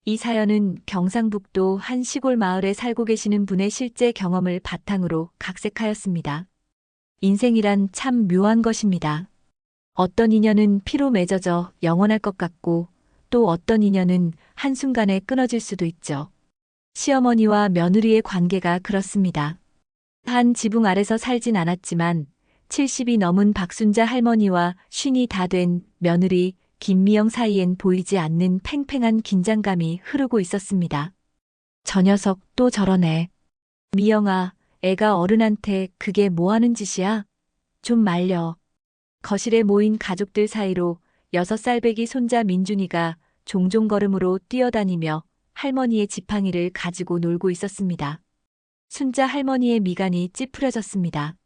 이 사연은 경상북도 한 시골 마을에 살고 계시는 분의 실제 경험을 바탕으로 각색하였습니다. 인생이란 참 묘한 것입니다. 어떤 인연은 피로 맺어져 영원할 것 같고 또 어떤 인연은 한순간에 끊어질 수도 있죠. 시어머니와 며느리의 관계가 그렇습니다. 한 지붕 아래서 살진 않았지만 70이 넘은 박순자 할머니와 50이 다 된 며느리 김미영 사이엔 보이지 않는 팽팽한 긴장감이 흐르고 있었습니다. 저 녀석 또 저러네. 미영아, 애가 어른한테 그게 뭐 하는 짓이야? 좀 말려. 거실에 모인 가족들 사이로 6살배기 손자 민준이가 종종 걸음으로 뛰어다니며 할머니의 지팡이를 가지고 놀고 있었습니다. 순자 할머니의 미간이 찌푸려졌습니다.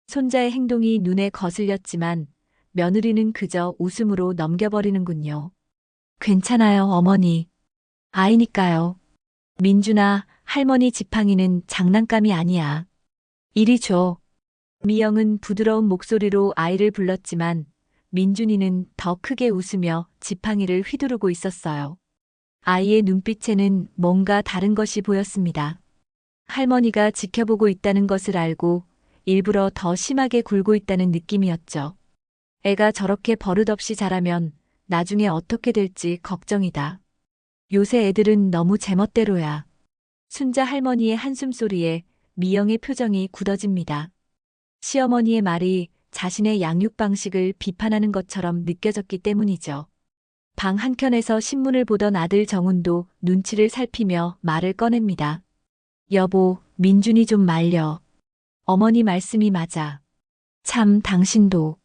손자의 행동이 눈에 거슬렸지만 며느리는 그저 웃음으로 넘겨버리는군요. 괜찮아요, 어머니. 아이니까요. 민준아, 할머니 지팡이는 장난감이 아니야. 이리 줘. 미영은 부드러운 목소리로 아이를 불렀지만 민준이는 더 크게 웃으며 지팡이를 휘두르고 있었어요. 아이의 눈빛에는 뭔가 다른 것이 보였습니다. 할머니가 지켜보고 있다는 것을 알고 일부러 더 심하게 굴고 있다는 느낌이었죠. 애가 저렇게 버릇없이 자라면 나중에 어떻게 될지 걱정이다. 요새 애들은 너무 제멋대로야. 순자 할머니의 한숨소리에 미영의 표정이 굳어집니다. 시어머니의 말이 자신의 양육 방식을 비판하는 것처럼 느껴졌기 때문이죠. 방 한켠에서 신문을 보던 아들 정훈도 눈치를 살피며 말을 꺼냅니다. 여보, 민준이 좀 말려. 어머니 말씀이 맞아. 참, 당신도.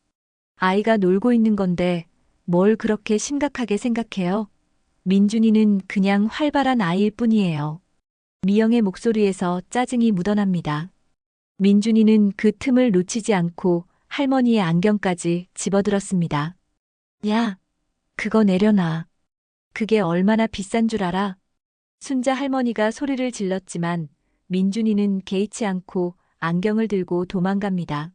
아이가 놀고 있는 건데 뭘 그렇게 심각하게 생각해요? 민준이는 그냥 활발한 아이일 뿐이에요. 미영의 목소리에서 짜증이 묻어납니다. 민준이는 그 틈을 놓치지 않고 할머니의 안경까지 집어들었습니다. 야, 그거 내려놔. 그게 얼마나 비싼 줄 알아? 순자 할머니가 소리를 질렀지만 민준이는 개의치 않고 안경을 들고 도망갑니다.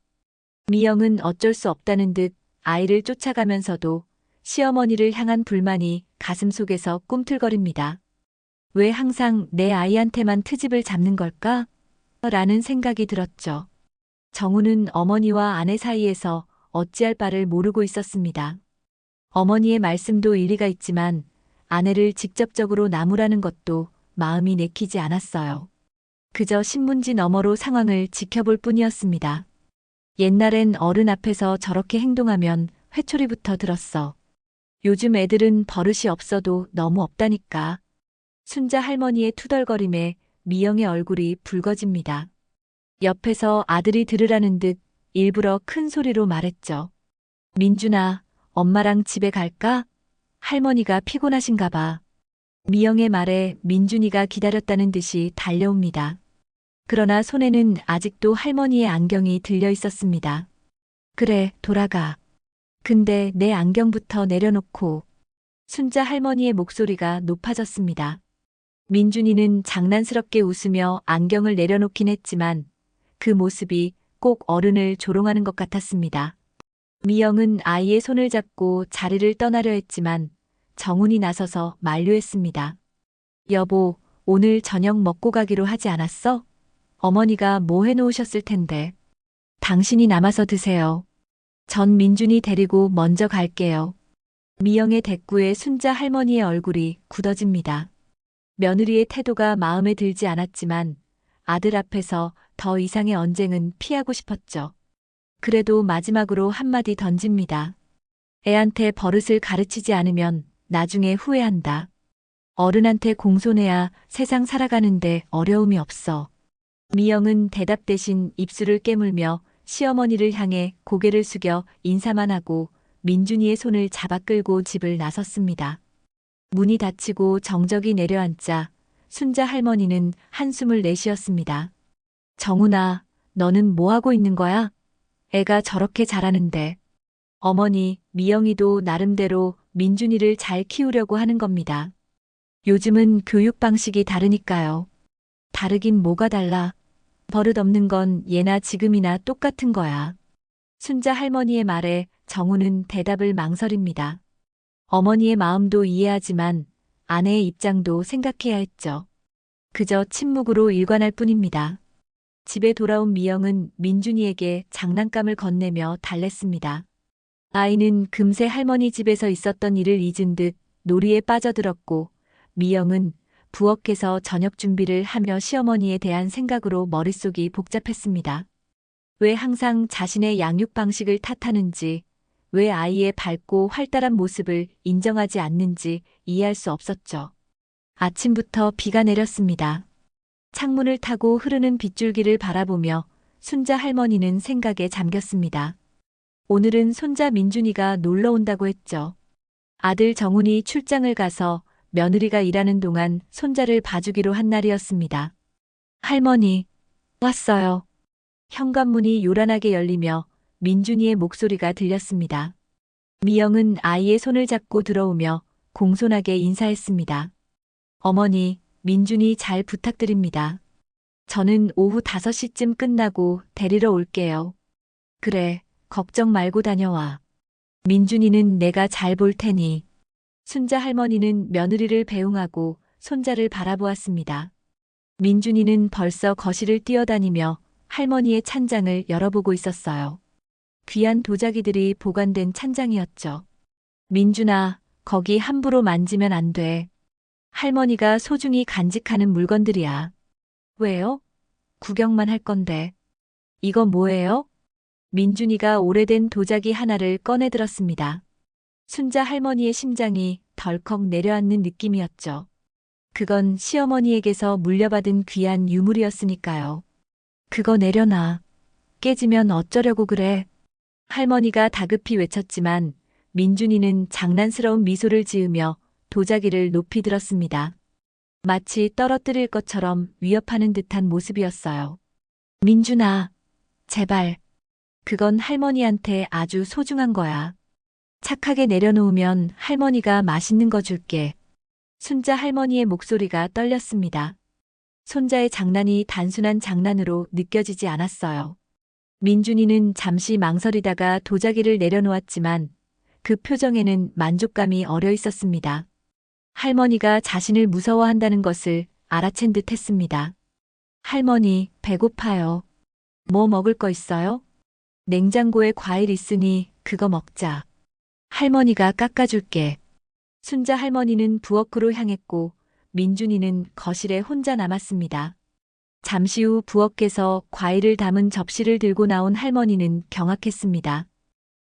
미영은 어쩔 수 없다는 듯 아이를 쫓아가면서도 시어머니를 향한 불만이 가슴속에서 꿈틀거립니다. 왜 항상 내 아이한테만 트집을 잡는 걸까? 라는 생각이 들었죠. 정우는 어머니와 아내 사이에서 어찌할 바를 모르고 있었습니다. 어머니의 말씀도 일리가 있지만 아내를 직접적으로 나무라는 것도 마음이 내키지 않았어요. 그저 신문지 너머로 상황을 지켜볼 뿐이었습니다. 옛날엔 어른 앞에서 저렇게 행동하면 회초리부터 들었어. 요즘 애들은 버릇이 없어도 너무 없다니까. 순자 할머니의 투덜거림에 미영의 얼굴이 붉어집니다. 옆에서 아들이 들으라는 듯 일부러 큰 소리로 말했죠. 민준아, 엄마랑 집에 갈까? 할머니가 피곤하신가 봐. 미영의 말에 민준이가 기다렸다는 듯이 달려옵니다. 그러나 손에는 아직도 할머니의 안경이 들려 있었습니다. 그래, 돌아가. 근데 내 안경부터 내려놓고. 순자 할머니의 목소리가 높아졌습니다. 민준이는 장난스럽게 웃으며 안경을 내려놓긴 했지만 그 모습이 꼭 어른을 조롱하는 것 같았습니다. 미영은 아이의 손을 잡고 자리를 떠나려 했지만 정훈이 나서서 만류했습니다. 여보, 오늘 저녁 먹고 가기로 하지 않았어? 어머니가 뭐 해놓으셨을 텐데. 당신이 남아서 드세요. 전 민준이 데리고 먼저 갈게요. 미영의 대꾸에 순자 할머니의 얼굴이 굳어집니다. 며느리의 태도가 마음에 들지 않았지만 아들 앞에서 더 이상의 언쟁은 피하고 싶었죠. 그래도 마지막으로 한마디 던집니다. 애한테 버릇을 가르치지 않으면 나중에 후회한다. 어른한테 공손해야 세상 살아가는데 어려움이 없어. 미영은 대답 대신 입술을 깨물며 시어머니를 향해 고개를 숙여 인사만 하고 민준이의 손을 잡아 끌고 집을 나섰습니다. 문이 닫히고 정적이 내려앉자 순자 할머니는 한숨을 내쉬었습니다. 정훈아, 너는 뭐 하고 있는 거야? 애가 저렇게 자라는데. 어머니, 미영이도 나름대로 민준이를 잘 키우려고 하는 겁니다. 요즘은 교육 방식이 다르니까요. 다르긴 뭐가 달라. 버릇없는 건 예나 지금이나 똑같은 거야. 순자 할머니의 말에 정우는 대답을 망설입니다. 어머니의 마음도 이해하지만 아내의 입장도 생각해야 했죠. 그저 침묵으로 일관할 뿐입니다. 집에 돌아온 미영은 민준이에게 장난감을 건네며 달랬습니다. 아이는 금세 할머니 집에서 있었던 일을 잊은 듯 놀이에 빠져들었고, 미영은 부엌에서 저녁 준비를 하며 시어머니에 대한 생각으로 머릿속이 복잡했습니다. 왜 항상 자신의 양육 방식을 탓하는지, 왜 아이의 밝고 활달한 모습을 인정하지 않는지 이해할 수 없었죠. 아침부터 비가 내렸습니다. 창문을 타고 흐르는 빗줄기를 바라보며 순자 할머니는 생각에 잠겼습니다. 오늘은 손자 민준이가 놀러 온다고 했죠. 아들 정훈이 출장을 가서 며느리가 일하는 동안 손자를 봐주기로 한 날이었습니다. 할머니, 왔어요. 현관문이 요란하게 열리며 민준이의 목소리가 들렸습니다. 미영은 아이의 손을 잡고 들어오며 공손하게 인사했습니다. 어머니, 민준이 잘 부탁드립니다. 저는 오후 5시쯤 끝나고 데리러 올게요. 그래, 걱정 말고 다녀와. 민준이는 내가 잘 볼 테니. 순자 할머니는 며느리를 배웅하고 손자를 바라보았습니다. 민준이는 벌써 거실을 뛰어다니며 할머니의 찬장을 열어보고 있었어요. 귀한 도자기들이 보관된 찬장이었죠. 민준아, 거기 함부로 만지면 안 돼. 할머니가 소중히 간직하는 물건들이야. 왜요? 구경만 할 건데. 이거 뭐예요? 민준이가 오래된 도자기 하나를 꺼내 들었습니다. 순자 할머니의 심장이 덜컥 내려앉는 느낌이었죠. 그건 시어머니에게서 물려받은 귀한 유물이었으니까요. 그거 내려놔. 깨지면 어쩌려고 그래. 할머니가 다급히 외쳤지만 민준이는 장난스러운 미소를 지으며 도자기를 높이 들었습니다. 마치 떨어뜨릴 것처럼 위협하는 듯한 모습이었어요. 민준아, 제발. 그건 할머니한테 아주 소중한 거야. 착하게 내려놓으면 할머니가 맛있는 거 줄게. 순자 할머니의 목소리가 떨렸습니다. 손자의 장난이 단순한 장난으로 느껴지지 않았어요. 민준이는 잠시 망설이다가 도자기를 내려놓았지만 그 표정에는 만족감이 어려 있었습니다. 할머니가 자신을 무서워한다는 것을 알아챈 듯 했습니다. 할머니, 배고파요. 뭐 먹을 거 있어요? 냉장고에 과일 있으니 그거 먹자. 할머니가 깎아줄게. 순자 할머니는 부엌으로 향했고 민준이는 거실에 혼자 남았습니다. 잠시 후 부엌에서 과일을 담은 접시를 들고 나온 할머니는 경악했습니다.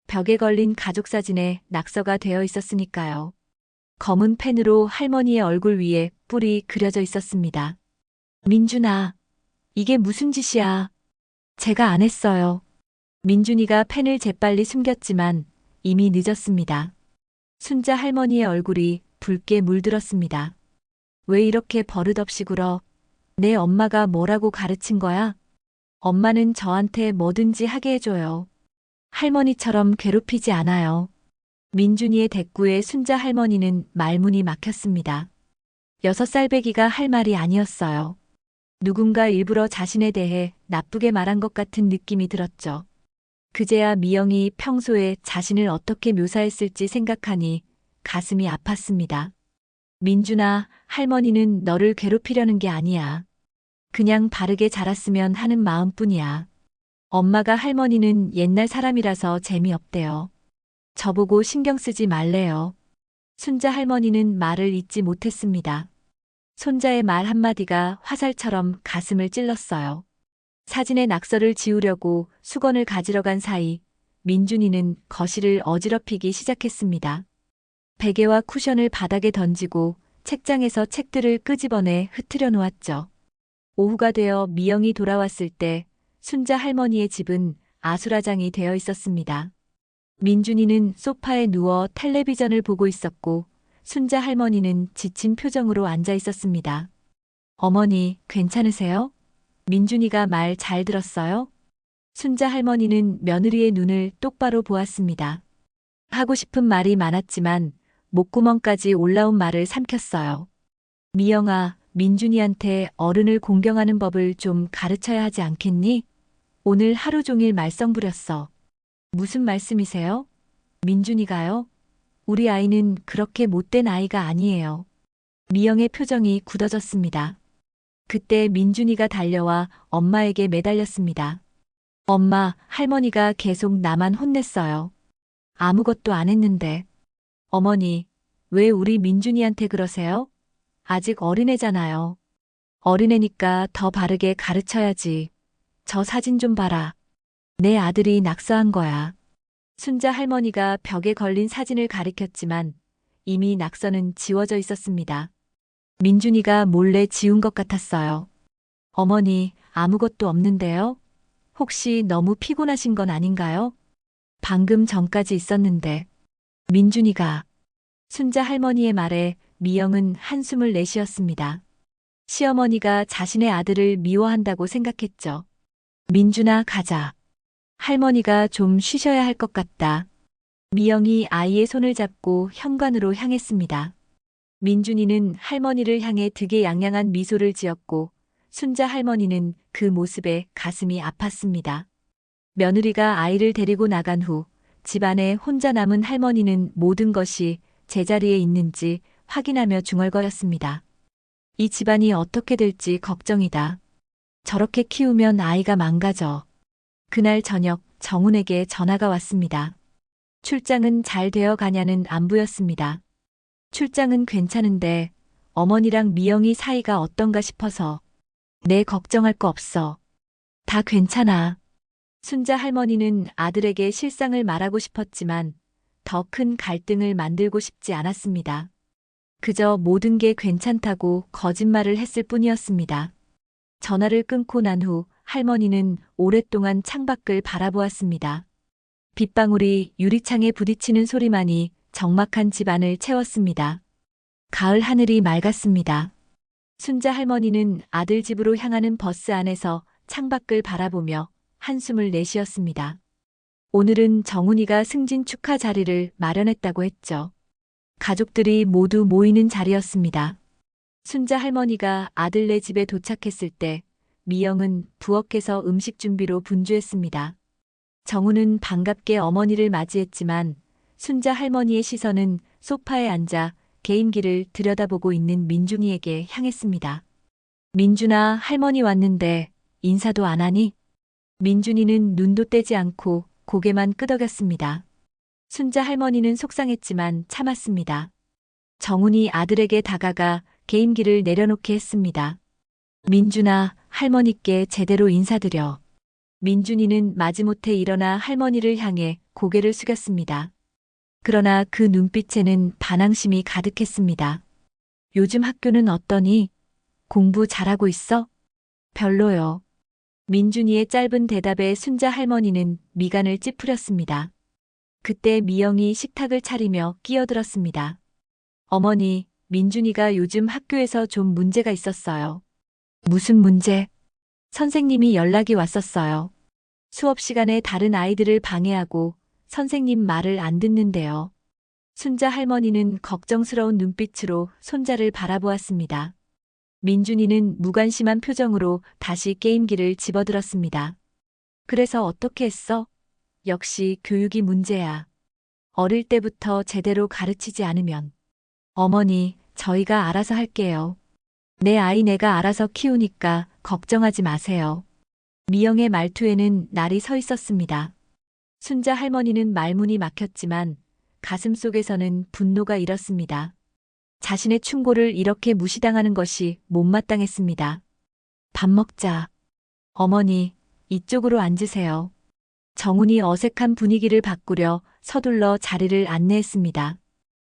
벽에 걸린 가족사진에 낙서가 되어 있었으니까요. 검은 펜으로 할머니의 얼굴 위에 뿔이 그려져 있었습니다. 민준아, 이게 무슨 짓이야? 제가 안 했어요. 민준이가 펜을 재빨리 숨겼지만 이미 늦었습니다. 순자 할머니의 얼굴이 붉게 물들었습니다. 왜 이렇게 버릇없이 굴어? 내 엄마가 뭐라고 가르친 거야? 엄마는 저한테 뭐든지 하게 해줘요. 할머니처럼 괴롭히지 않아요. 민준이의 대꾸에 순자 할머니는 말문이 막혔습니다. 6살배기가 할 말이 아니었어요. 누군가 일부러 자신에 대해 나쁘게 말한 것 같은 느낌이 들었죠. 그제야 미영이 평소에 자신을 어떻게 묘사했을지 생각하니 가슴이 아팠습니다. 민준아, 할머니는 너를 괴롭히려는 게 아니야. 그냥 바르게 자랐으면 하는 마음뿐이야. 엄마가 할머니는 옛날 사람이라서 재미없대요. 저보고 신경 쓰지 말래요. 순자 할머니는 말을 잇지 못했습니다. 손자의 말 한마디가 화살처럼 가슴을 찔렀어요. 사진의 낙서를 지우려고 수건을 가지러 간 사이 민준이는 거실을 어지럽히기 시작했습니다. 베개와 쿠션을 바닥에 던지고 책장에서 책들을 끄집어내 흩트려 놓았죠. 오후가 되어 미영이 돌아왔을 때 순자 할머니의 집은 아수라장이 되어 있었습니다. 민준이는 소파에 누워 텔레비전을 보고 있었고 순자 할머니는 지친 표정으로 앉아 있었습니다. 어머니, 괜찮으세요? 민준이가 말 잘 들었어요? 순자 할머니는 며느리의 눈을 똑바로 보았습니다. 하고 싶은 말이 많았지만 목구멍까지 올라온 말을 삼켰어요. 미영아, 민준이한테 어른을 공경하는 법을 좀 가르쳐야 하지 않겠니? 오늘 하루 종일 말썽 부렸어. 무슨 말씀이세요? 민준이가요? 우리 아이는 그렇게 못된 아이가 아니에요. 미영의 표정이 굳어졌습니다. 그때 민준이가 달려와 엄마에게 매달렸습니다. 엄마, 할머니가 계속 나만 혼냈어요. 아무것도 안 했는데. 어머니, 왜 우리 민준이한테 그러세요? 아직 어린애잖아요. 어린애니까 더 바르게 가르쳐야지. 저 사진 좀 봐라. 내 아들이 낙서한 거야. 순자 할머니가 벽에 걸린 사진을 가리켰지만 이미 낙서는 지워져 있었습니다. 민준이가 몰래 지운 것 같았어요. 어머니, 아무것도 없는데요? 혹시 너무 피곤하신 건 아닌가요? 방금 전까지 있었는데. 민준이가. 순자 할머니의 말에 미영은 한숨을 내쉬었습니다. 시어머니가 자신의 아들을 미워한다고 생각했죠. 민준아, 가자. 할머니가 좀 쉬셔야 할 것 같다. 미영이 아이의 손을 잡고 현관으로 향했습니다. 민준이는 할머니를 향해 득에양양한 미소를 지었고 순자 할머니는 그 모습에 가슴이 아팠습니다. 며느리가 아이를 데리고 나간 후 집안에 혼자 남은 할머니는 모든 것이 제자리에 있는지 확인하며 중얼거렸습니다. 이 집안이 어떻게 될지 걱정이다. 저렇게 키우면 아이가 망가져. 그날 저녁 정훈에게 전화가 왔습니다. 출장은 잘 되어 가냐는 안부였습니다. 출장은 괜찮은데 어머니랑 미영이 사이가 어떤가 싶어서. 네, 걱정할 거 없어. 다 괜찮아. 순자 할머니는 아들에게 실상을 말하고 싶었지만 더 큰 갈등을 만들고 싶지 않았습니다. 그저 모든 게 괜찮다고 거짓말을 했을 뿐이었습니다. 전화를 끊고 난 후 할머니는 오랫동안 창밖을 바라보았습니다. 빗방울이 유리창에 부딪히는 소리만이 적막한 집안을 채웠습니다. 가을 하늘이 맑았습니다. 순자 할머니는 아들 집으로 향하는 버스 안에서 창밖을 바라보며 한숨을 내쉬었습니다. 오늘은 정훈이가 승진 축하 자리를 마련했다고 했죠. 가족들이 모두 모이는 자리였습니다. 순자 할머니가 아들네 집에 도착했을 때 미영은 부엌에서 음식 준비로 분주했습니다. 정훈은 반갑게 어머니를 맞이했지만 순자 할머니의 시선은 소파에 앉아 게임기를 들여다보고 있는 민준이에게 향했습니다. 민준아, 할머니 왔는데 인사도 안 하니? 민준이는 눈도 떼지 않고 고개만 끄덕였습니다. 순자 할머니는 속상했지만 참았습니다. 정훈이 아들에게 다가가 게임기를 내려놓게 했습니다. 민준아, 할머니께 제대로 인사드려. 민준이는 마지못해 일어나 할머니를 향해 고개를 숙였습니다. 그러나 그 눈빛에는 반항심이 가득했습니다. 요즘 학교는 어떠니? 공부 잘하고 있어? 별로요. 민준이의 짧은 대답에 순자 할머니는 미간을 찌푸렸습니다. 그때 미영이 식탁을 차리며 끼어들었습니다. 어머니, 민준이가 요즘 학교에서 좀 문제가 있었어요. 무슨 문제? 선생님이 연락이 왔었어요. 수업 시간에 다른 아이들을 방해하고 선생님 말을 안 듣는데요. 순자 할머니는 걱정스러운 눈빛으로 손자를 바라보았습니다. 민준이는 무관심한 표정으로 다시 게임기를 집어들었습니다. 그래서 어떻게 했어? 역시 교육이 문제야. 어릴 때부터 제대로 가르치지 않으면. 어머니, 저희가 알아서 할게요. 내 아이 내가 알아서 키우니까 걱정하지 마세요. 미영의 말투에는 날이 서 있었습니다. 순자 할머니는 말문이 막혔지만 가슴 속에서는 분노가 일었습니다. 자신의 충고를 이렇게 무시당하는 것이 못마땅했습니다. 밥 먹자. 어머니, 이쪽으로 앉으세요. 정훈이 어색한 분위기를 바꾸려 서둘러 자리를 안내했습니다.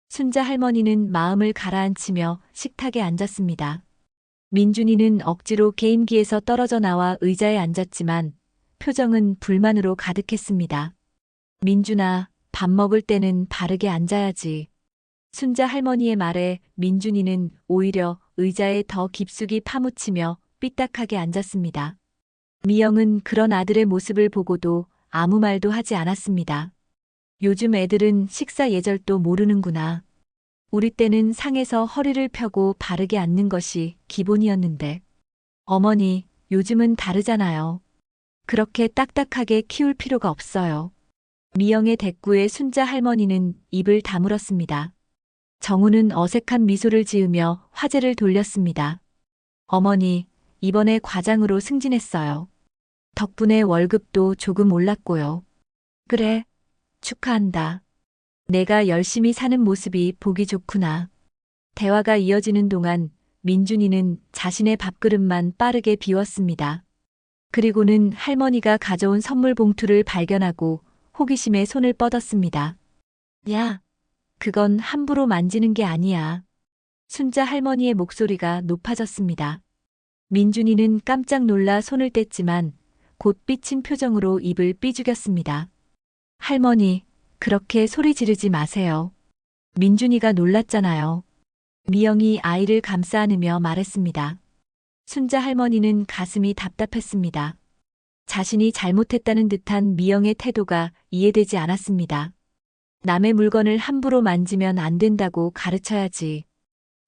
순자 할머니는 마음을 가라앉히며 식탁에 앉았습니다. 민준이는 억지로 게임기에서 떨어져 나와 의자에 앉았지만 표정은 불만으로 가득했습니다. 민준아, 밥 먹을 때는 바르게 앉아야지. 순자 할머니의 말에 민준이는 오히려 의자에 더 깊숙이 파묻히며 삐딱하게 앉았습니다. 미영은 그런 아들의 모습을 보고도 아무 말도 하지 않았습니다. 요즘 애들은 식사 예절도 모르는구나. 우리 때는 상에서 허리를 펴고 바르게 앉는 것이 기본이었는데. 어머니, 요즘은 다르잖아요. 그렇게 딱딱하게 키울 필요가 없어요. 미영의 대꾸에 순자 할머니는 입을 다물었습니다. 정우는 어색한 미소를 지으며 화제를 돌렸습니다. 어머니, 이번에 과장으로 승진했어요. 덕분에 월급도 조금 올랐고요. 그래, 축하한다. 내가 열심히 사는 모습이 보기 좋구나. 대화가 이어지는 동안 민준이는 자신의 밥그릇만 빠르게 비웠습니다. 그리고는 할머니가 가져온 선물 봉투를 발견하고 호기심에 손을 뻗었습니다. 야, 그건 함부로 만지는 게 아니야. 순자 할머니의 목소리가 높아졌습니다. 민준이는 깜짝 놀라 손을 뗐지만 곧 삐친 표정으로 입을 삐죽였습니다. 할머니, 그렇게 소리 지르지 마세요. 민준이가 놀랐잖아요. 미영이 아이를 감싸 안으며 말했습니다. 순자 할머니는 가슴이 답답했습니다. 자신이 잘못했다는 듯한 미영의 태도가 이해되지 않았습니다. 남의 물건을 함부로 만지면 안 된다고 가르쳐야지.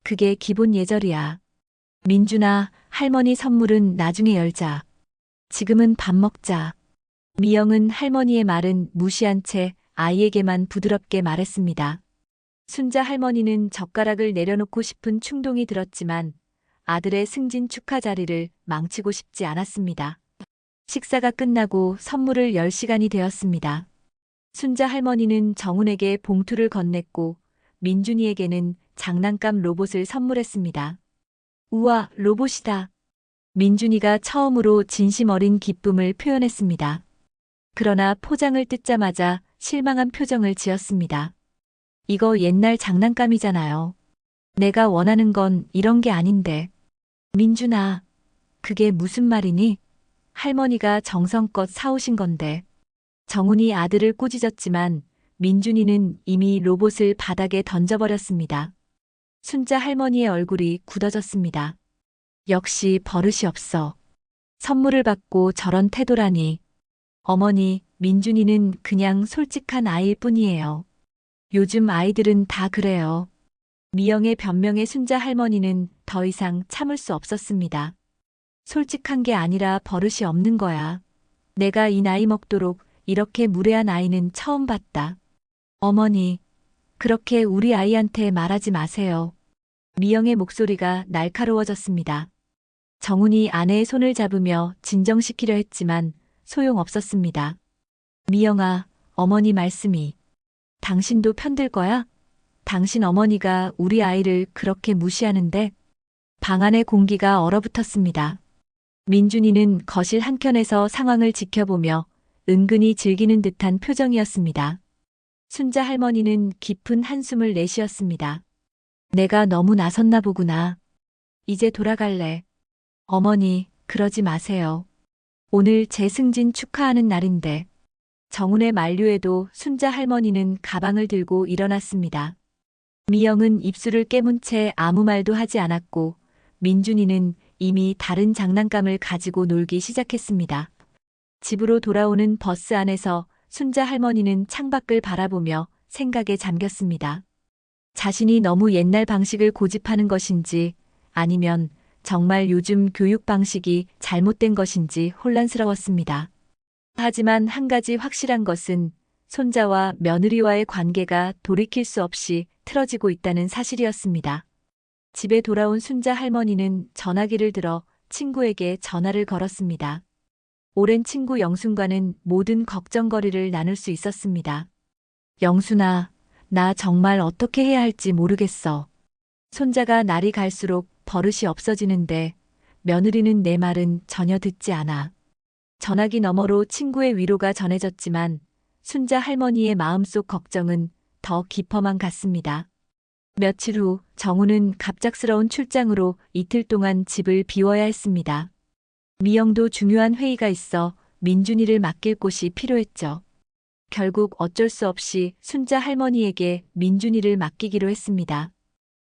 그게 기본 예절이야. 민준아, 할머니 선물은 나중에 열자. 지금은 밥 먹자. 미영은 할머니의 말은 무시한 채 아이에게만 부드럽게 말했습니다. 순자 할머니는 젓가락을 내려놓고 싶은 충동이 들었지만 아들의 승진 축하 자리를 망치고 싶지 않았습니다. 식사가 끝나고 선물을 열 시간이 되었습니다. 순자 할머니는 정훈에게 봉투를 건넸고 민준이에게는 장난감 로봇을 선물했습니다. 우와, 로봇이다. 민준이가 처음으로 진심 어린 기쁨을 표현했습니다. 그러나 포장을 뜯자마자 실망한 표정을 지었습니다. 이거 옛날 장난감이잖아요. 내가 원하는 건 이런 게 아닌데. 민준아, 그게 무슨 말이니? 할머니가 정성껏 사오신 건데. 정훈이 아들을 꾸짖었지만 민준이는 이미 로봇을 바닥에 던져버렸습니다. 순자 할머니의 얼굴이 굳어졌습니다. 역시 버릇이 없어. 선물을 받고 저런 태도라니. 어머니, 민준이는 그냥 솔직한 아이일 뿐이에요. 요즘 아이들은 다 그래요. 미영의 변명에 순자 할머니는 더 이상 참을 수 없었습니다. 솔직한 게 아니라 버릇이 없는 거야. 내가 이 나이 먹도록 이렇게 무례한 아이는 처음 봤다. 어머니, 그렇게 우리 아이한테 말하지 마세요. 미영의 목소리가 날카로워졌습니다. 정훈이 아내의 손을 잡으며 진정시키려 했지만 소용없었습니다. 미영아, 어머니 말씀이. 당신도 편들 거야? 당신 어머니가 우리 아이를 그렇게 무시하는데? 방 안의 공기가 얼어붙었습니다. 민준이는 거실 한켠에서 상황을 지켜보며 은근히 즐기는 듯한 표정이었습니다. 순자 할머니는 깊은 한숨을 내쉬었습니다. 내가 너무 나섰나 보구나. 이제 돌아갈래. 어머니, 그러지 마세요. 오늘 제 승진 축하하는 날인데. 정훈의 만류에도 순자 할머니는 가방을 들고 일어났습니다. 미영은 입술을 깨문 채 아무 말도 하지 않았고 민준이는 이미 다른 장난감을 가지고 놀기 시작했습니다. 집으로 돌아오는 버스 안에서 순자 할머니는 창밖을 바라보며 생각에 잠겼습니다. 자신이 너무 옛날 방식을 고집하는 것인지 아니면 정말 요즘 교육 방식이 잘못된 것인지 혼란스러웠습니다. 하지만 한 가지 확실한 것은 손자와 며느리와의 관계가 돌이킬 수 없이 틀어지고 있다는 사실이었습니다. 집에 돌아온 순자 할머니는 전화기를 들어 친구에게 전화를 걸었습니다. 오랜 친구 영순과는 모든 걱정거리를 나눌 수 있었습니다. 영순아, 나 정말 어떻게 해야 할지 모르겠어. 손자가 날이 갈수록 버릇이 없어지는데 며느리는 내 말은 전혀 듣지 않아. 전화기 너머로 친구의 위로가 전해졌지만 순자 할머니의 마음속 걱정은 더 깊어만 갔습니다. 며칠 후 정우는 갑작스러운 출장으로 이틀 동안 집을 비워야 했습니다. 미영도 중요한 회의가 있어 민준이를 맡길 곳이 필요했죠. 결국 어쩔 수 없이 순자 할머니에게 민준이를 맡기기로 했습니다.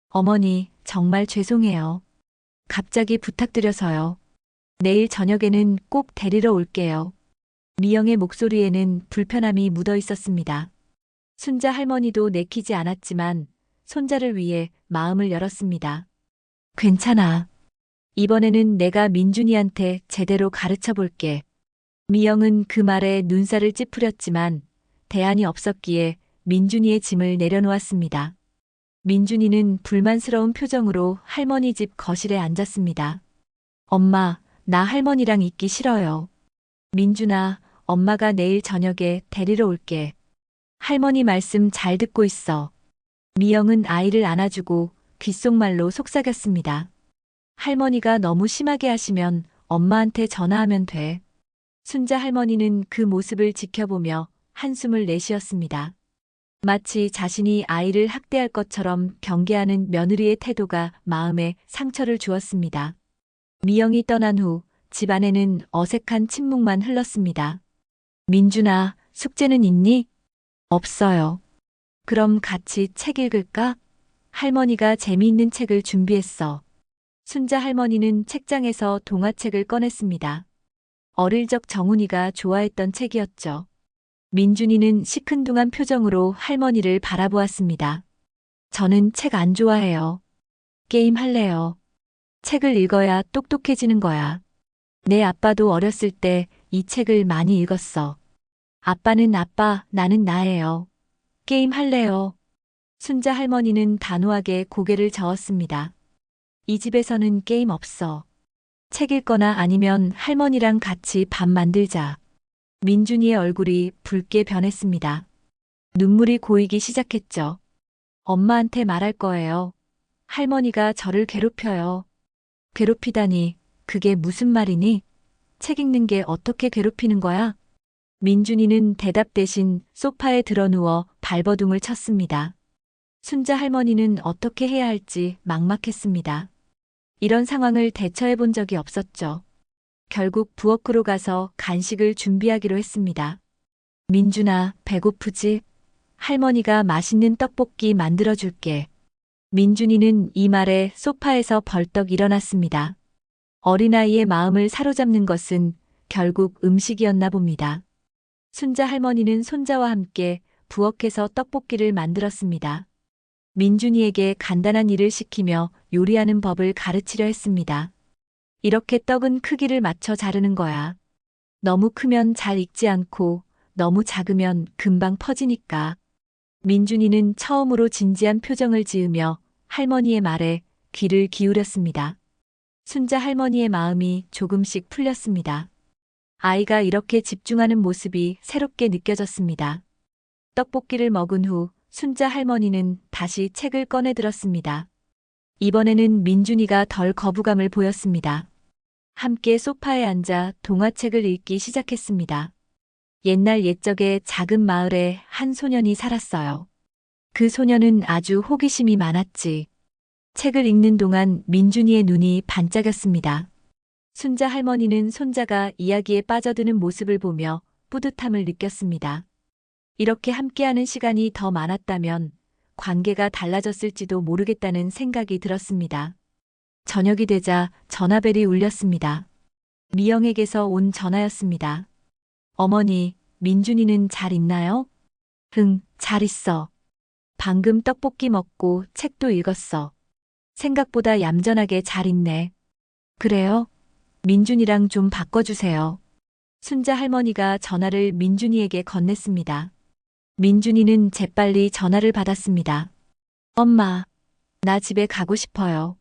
어머니, 정말 죄송해요. 갑자기 부탁드려서요. 내일 저녁에는 꼭 데리러 올게요. 미영의 목소리에는 불편함이 묻어 있었습니다. 순자 할머니도 내키지 않았지만 손자를 위해 마음을 열었습니다. 괜찮아. 이번에는 내가 민준이한테 제대로 가르쳐 볼게. 미영은 그 말에 눈살을 찌푸렸지만 대안이 없었기에 민준이의 짐을 내려놓았습니다. 민준이는 불만스러운 표정으로 할머니 집 거실에 앉았습니다. 엄마, 나 할머니랑 있기 싫어요. 민준아, 엄마가 내일 저녁에 데리러 올게. 할머니 말씀 잘 듣고 있어. 미영은 아이를 안아주고 귓속말로 속삭였습니다. 할머니가 너무 심하게 하시면 엄마한테 전화하면 돼. 순자 할머니는 그 모습을 지켜보며 한숨을 내쉬었습니다. 마치 자신이 아이를 학대할 것처럼 경계하는 며느리의 태도가 마음에 상처를 주었습니다. 미영이 떠난 후 집안에는 어색한 침묵만 흘렀습니다. 민준아, 숙제는 있니? 없어요. 그럼 같이 책 읽을까? 할머니가 재미있는 책을 준비했어. 순자 할머니는 책장에서 동화책을 꺼냈습니다. 어릴 적 정훈이가 좋아했던 책이었죠. 민준이는 시큰둥한 표정으로 할머니를 바라보았습니다. 저는 책 안 좋아해요. 게임 할래요. 책을 읽어야 똑똑해지는 거야. 내 아빠도 어렸을 때 이 책을 많이 읽었어. 아빠는 아빠, 나는 나예요. 게임 할래요. 순자 할머니는 단호하게 고개를 저었습니다. 이 집에서는 게임 없어. 책 읽거나 아니면 할머니랑 같이 밥 만들자. 민준이의 얼굴이 붉게 변했습니다. 눈물이 고이기 시작했죠. 엄마한테 말할 거예요. 할머니가 저를 괴롭혀요. 괴롭히다니, 그게 무슨 말이니? 책 읽는 게 어떻게 괴롭히는 거야? 민준이는 대답 대신 소파에 드러누워 발버둥을 쳤습니다. 순자 할머니는 어떻게 해야 할지 막막했습니다. 이런 상황을 대처해 본 적이 없었죠. 결국 부엌으로 가서 간식을 준비하기로 했습니다. 민준아, 배고프지? 할머니가 맛있는 떡볶이 만들어줄게. 민준이는 이 말에 소파에서 벌떡 일어났습니다. 어린아이의 마음을 사로잡는 것은 결국 음식이었나 봅니다. 순자 할머니는 손자와 함께 부엌에서 떡볶이를 만들었습니다. 민준이에게 간단한 일을 시키며 요리하는 법을 가르치려 했습니다. 이렇게 떡은 크기를 맞춰 자르는 거야. 너무 크면 잘 익지 않고 너무 작으면 금방 퍼지니까. 민준이는 처음으로 진지한 표정을 지으며 할머니의 말에 귀를 기울였습니다. 순자 할머니의 마음이 조금씩 풀렸습니다. 아이가 이렇게 집중하는 모습이 새롭게 느껴졌습니다. 떡볶이를 먹은 후 순자 할머니는 다시 책을 꺼내 들었습니다. 이번에는 민준이가 덜 거부감을 보였습니다. 함께 소파에 앉아 동화책을 읽기 시작했습니다. 옛날 옛적에 작은 마을에 한 소년이 살았어요. 그 소년은 아주 호기심이 많았지. 책을 읽는 동안 민준이의 눈이 반짝였습니다. 순자 할머니는 손자가 이야기에 빠져드는 모습을 보며 뿌듯함을 느꼈습니다. 이렇게 함께하는 시간이 더 많았다면 관계가 달라졌을지도 모르겠다는 생각이 들었습니다. 저녁이 되자 전화벨이 울렸습니다. 미영에게서 온 전화였습니다. 어머니, 민준이는 잘 있나요? 응, 잘 있어. 방금 떡볶이 먹고 책도 읽었어. 생각보다 얌전하게 잘 있네. 그래요? 민준이랑 좀 바꿔주세요. 순자 할머니가 전화를 민준이에게 건넸습니다. 민준이는 재빨리 전화를 받았습니다. 엄마, 나 집에 가고 싶어요.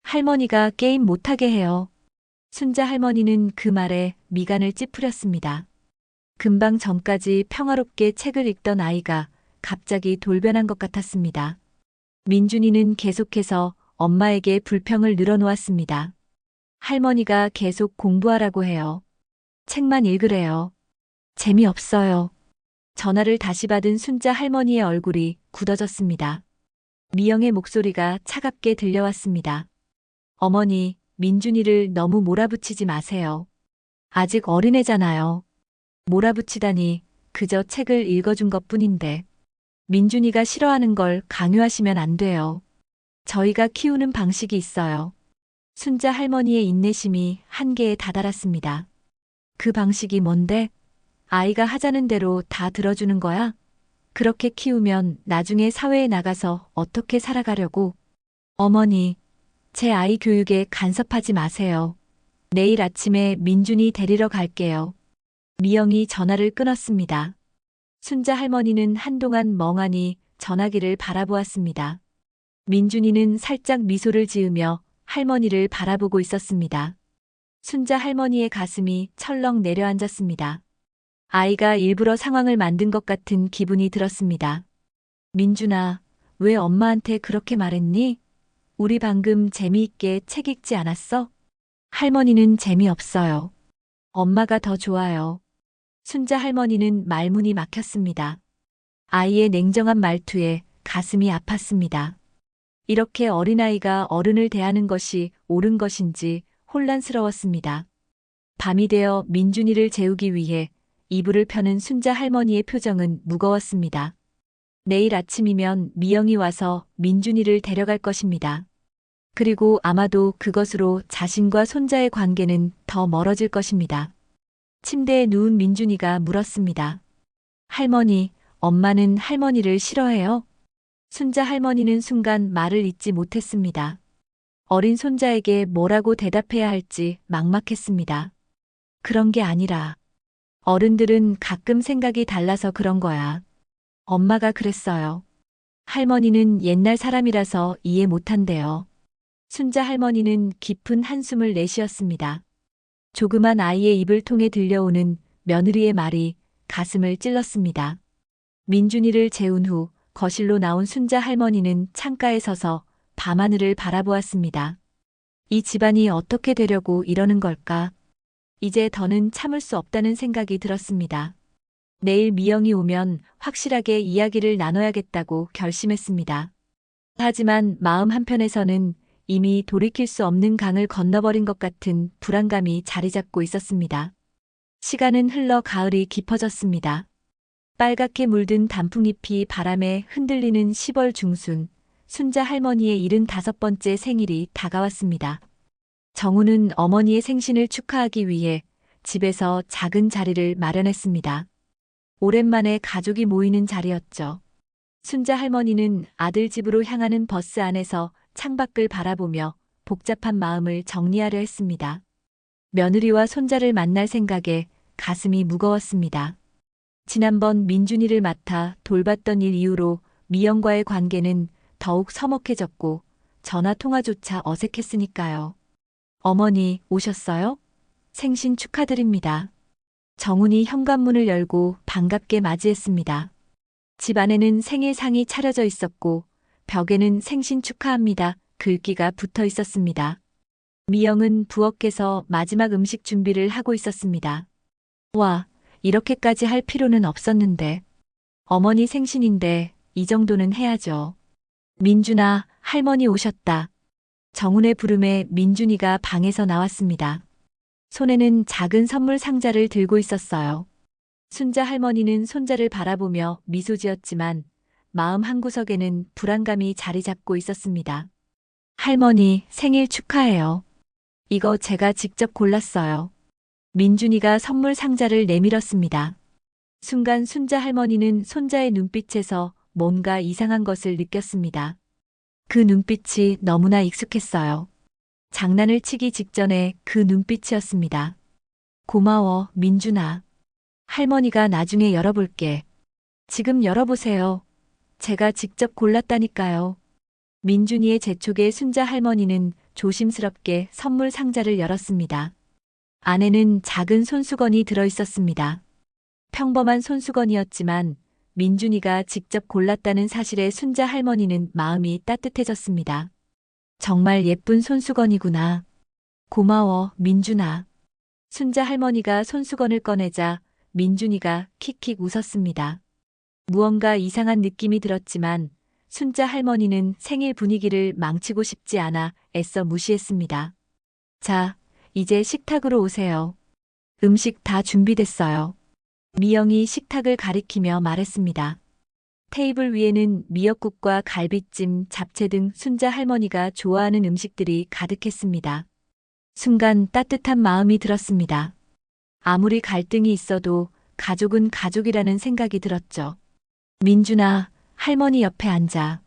할머니가 게임 못하게 해요. 순자 할머니는 그 말에 미간을 찌푸렸습니다. 금방 전까지 평화롭게 책을 읽던 아이가 갑자기 돌변한 것 같았습니다. 민준이는 계속해서 엄마에게 불평을 늘어놓았습니다. 할머니가 계속 공부하라고 해요. 책만 읽으래요. 재미없어요. 전화를 다시 받은 순자 할머니의 얼굴이 굳어졌습니다. 미영의 목소리가 차갑게 들려왔습니다. 어머니, 민준이를 너무 몰아붙이지 마세요. 아직 어린애잖아요. 몰아붙이다니 그저 책을 읽어준 것뿐인데. 민준이가 싫어하는 걸 강요하시면 안 돼요. 저희가 키우는 방식이 있어요. 순자 할머니의 인내심이 한계에 다다랐습니다. 그 방식이 뭔데? 아이가 하자는 대로 다 들어주는 거야? 그렇게 키우면 나중에 사회에 나가서 어떻게 살아가려고? 어머니, 제 아이 교육에 간섭하지 마세요. 내일 아침에 민준이 데리러 갈게요. 미영이 전화를 끊었습니다. 순자 할머니는 한동안 멍하니 전화기를 바라보았습니다. 민준이는 살짝 미소를 지으며 할머니를 바라보고 있었습니다. 순자 할머니의 가슴이 철렁 내려앉았습니다. 아이가 일부러 상황을 만든 것 같은 기분이 들었습니다. 민준아, 왜 엄마한테 그렇게 말했니? 우리 방금 재미있게 책 읽지 않았어? 할머니는 재미없어요. 엄마가 더 좋아요. 순자 할머니는 말문이 막혔습니다. 아이의 냉정한 말투에 가슴이 아팠습니다. 이렇게 어린아이가 어른을 대하는 것이 옳은 것인지 혼란스러웠습니다. 밤이 되어 민준이를 재우기 위해 이불을 펴는 순자 할머니의 표정은 무거웠습니다. 내일 아침이면 미영이 와서 민준이를 데려갈 것입니다. 그리고 아마도 그것으로 자신과 손자의 관계는 더 멀어질 것입니다. 침대에 누운 민준이가 물었습니다. 할머니, 엄마는 할머니를 싫어해요? 순자 할머니는 순간 말을 잇지 못했습니다. 어린 손자에게 뭐라고 대답해야 할지 막막했습니다. 그런 게 아니라 어른들은 가끔 생각이 달라서 그런 거야. 엄마가 그랬어요. 할머니는 옛날 사람이라서 이해 못한대요. 순자 할머니는 깊은 한숨을 내쉬었습니다. 조그만 아이의 입을 통해 들려오는 며느리의 말이 가슴을 찔렀습니다. 민준이를 재운 후 거실로 나온 순자 할머니는 창가에 서서 밤하늘을 바라보았습니다. 이 집안이 어떻게 되려고 이러는 걸까? 이제 더는 참을 수 없다는 생각이 들었습니다. 내일 미영이 오면 확실하게 이야기를 나눠야겠다고 결심했습니다. 하지만 마음 한편에서는 이미 돌이킬 수 없는 강을 건너버린 것 같은 불안감이 자리 잡고 있었습니다. 시간은 흘러 가을이 깊어졌습니다. 빨갛게 물든 단풍잎이 바람에 흔들리는 10월 중순, 순자 할머니의 75번째 생일이 다가왔습니다. 정우는 어머니의 생신을 축하하기 위해 집에서 작은 자리를 마련했습니다. 오랜만에 가족이 모이는 자리였죠. 순자 할머니는 아들 집으로 향하는 버스 안에서 창밖을 바라보며 복잡한 마음을 정리하려 했습니다. 며느리와 손자를 만날 생각에 가슴이 무거웠습니다. 지난번 민준이를 맡아 돌봤던 일 이후로 미영과의 관계는 더욱 서먹해졌고 전화 통화조차 어색했으니까요. 어머니 오셨어요? 생신 축하드립니다. 정훈이 현관문을 열고 반갑게 맞이했습니다. 집 안에는 생일상이 차려져 있었고 벽에는 생신 축하합니다. 글귀가 붙어 있었습니다. 미영은 부엌에서 마지막 음식 준비를 하고 있었습니다. 와, 이렇게까지 할 필요는 없었는데. 어머니 생신인데 이 정도는 해야죠. 민준아, 할머니 오셨다. 정훈의 부름에 민준이가 방에서 나왔습니다. 손에는 작은 선물 상자를 들고 있었어요. 순자 할머니는 손자를 바라보며 미소 지었지만 마음 한구석에는 불안감이 자리 잡고 있었습니다. 할머니, 생일 축하해요. 이거 제가 직접 골랐어요. 민준이가 선물 상자를 내밀었습니다. 순간 순자 할머니는 손자의 눈빛에서 뭔가 이상한 것을 느꼈습니다. 그 눈빛이 너무나 익숙했어요. 장난을 치기 직전에 그 눈빛이었습니다. 고마워, 민준아. 할머니가 나중에 열어볼게. 지금 열어보세요. 제가 직접 골랐다니까요. 민준이의 재촉에 순자 할머니는 조심스럽게 선물 상자를 열었습니다. 안에는 작은 손수건이 들어있었습니다. 평범한 손수건이었지만 민준이가 직접 골랐다는 사실에 순자 할머니는 마음이 따뜻해졌습니다. 정말 예쁜 손수건이구나. 고마워, 민준아. 순자 할머니가 손수건을 꺼내자 민준이가 킥킥 웃었습니다. 무언가 이상한 느낌이 들었지만 순자 할머니는 생일 분위기를 망치고 싶지 않아 애써 무시했습니다. 자, 이제 식탁으로 오세요. 음식 다 준비됐어요. 미영이 식탁을 가리키며 말했습니다. 테이블 위에는 미역국과 갈비찜, 잡채 등 순자 할머니가 좋아하는 음식들이 가득했습니다. 순간 따뜻한 마음이 들었습니다. 아무리 갈등이 있어도 가족은 가족이라는 생각이 들었죠. 민준아, 할머니 옆에 앉아.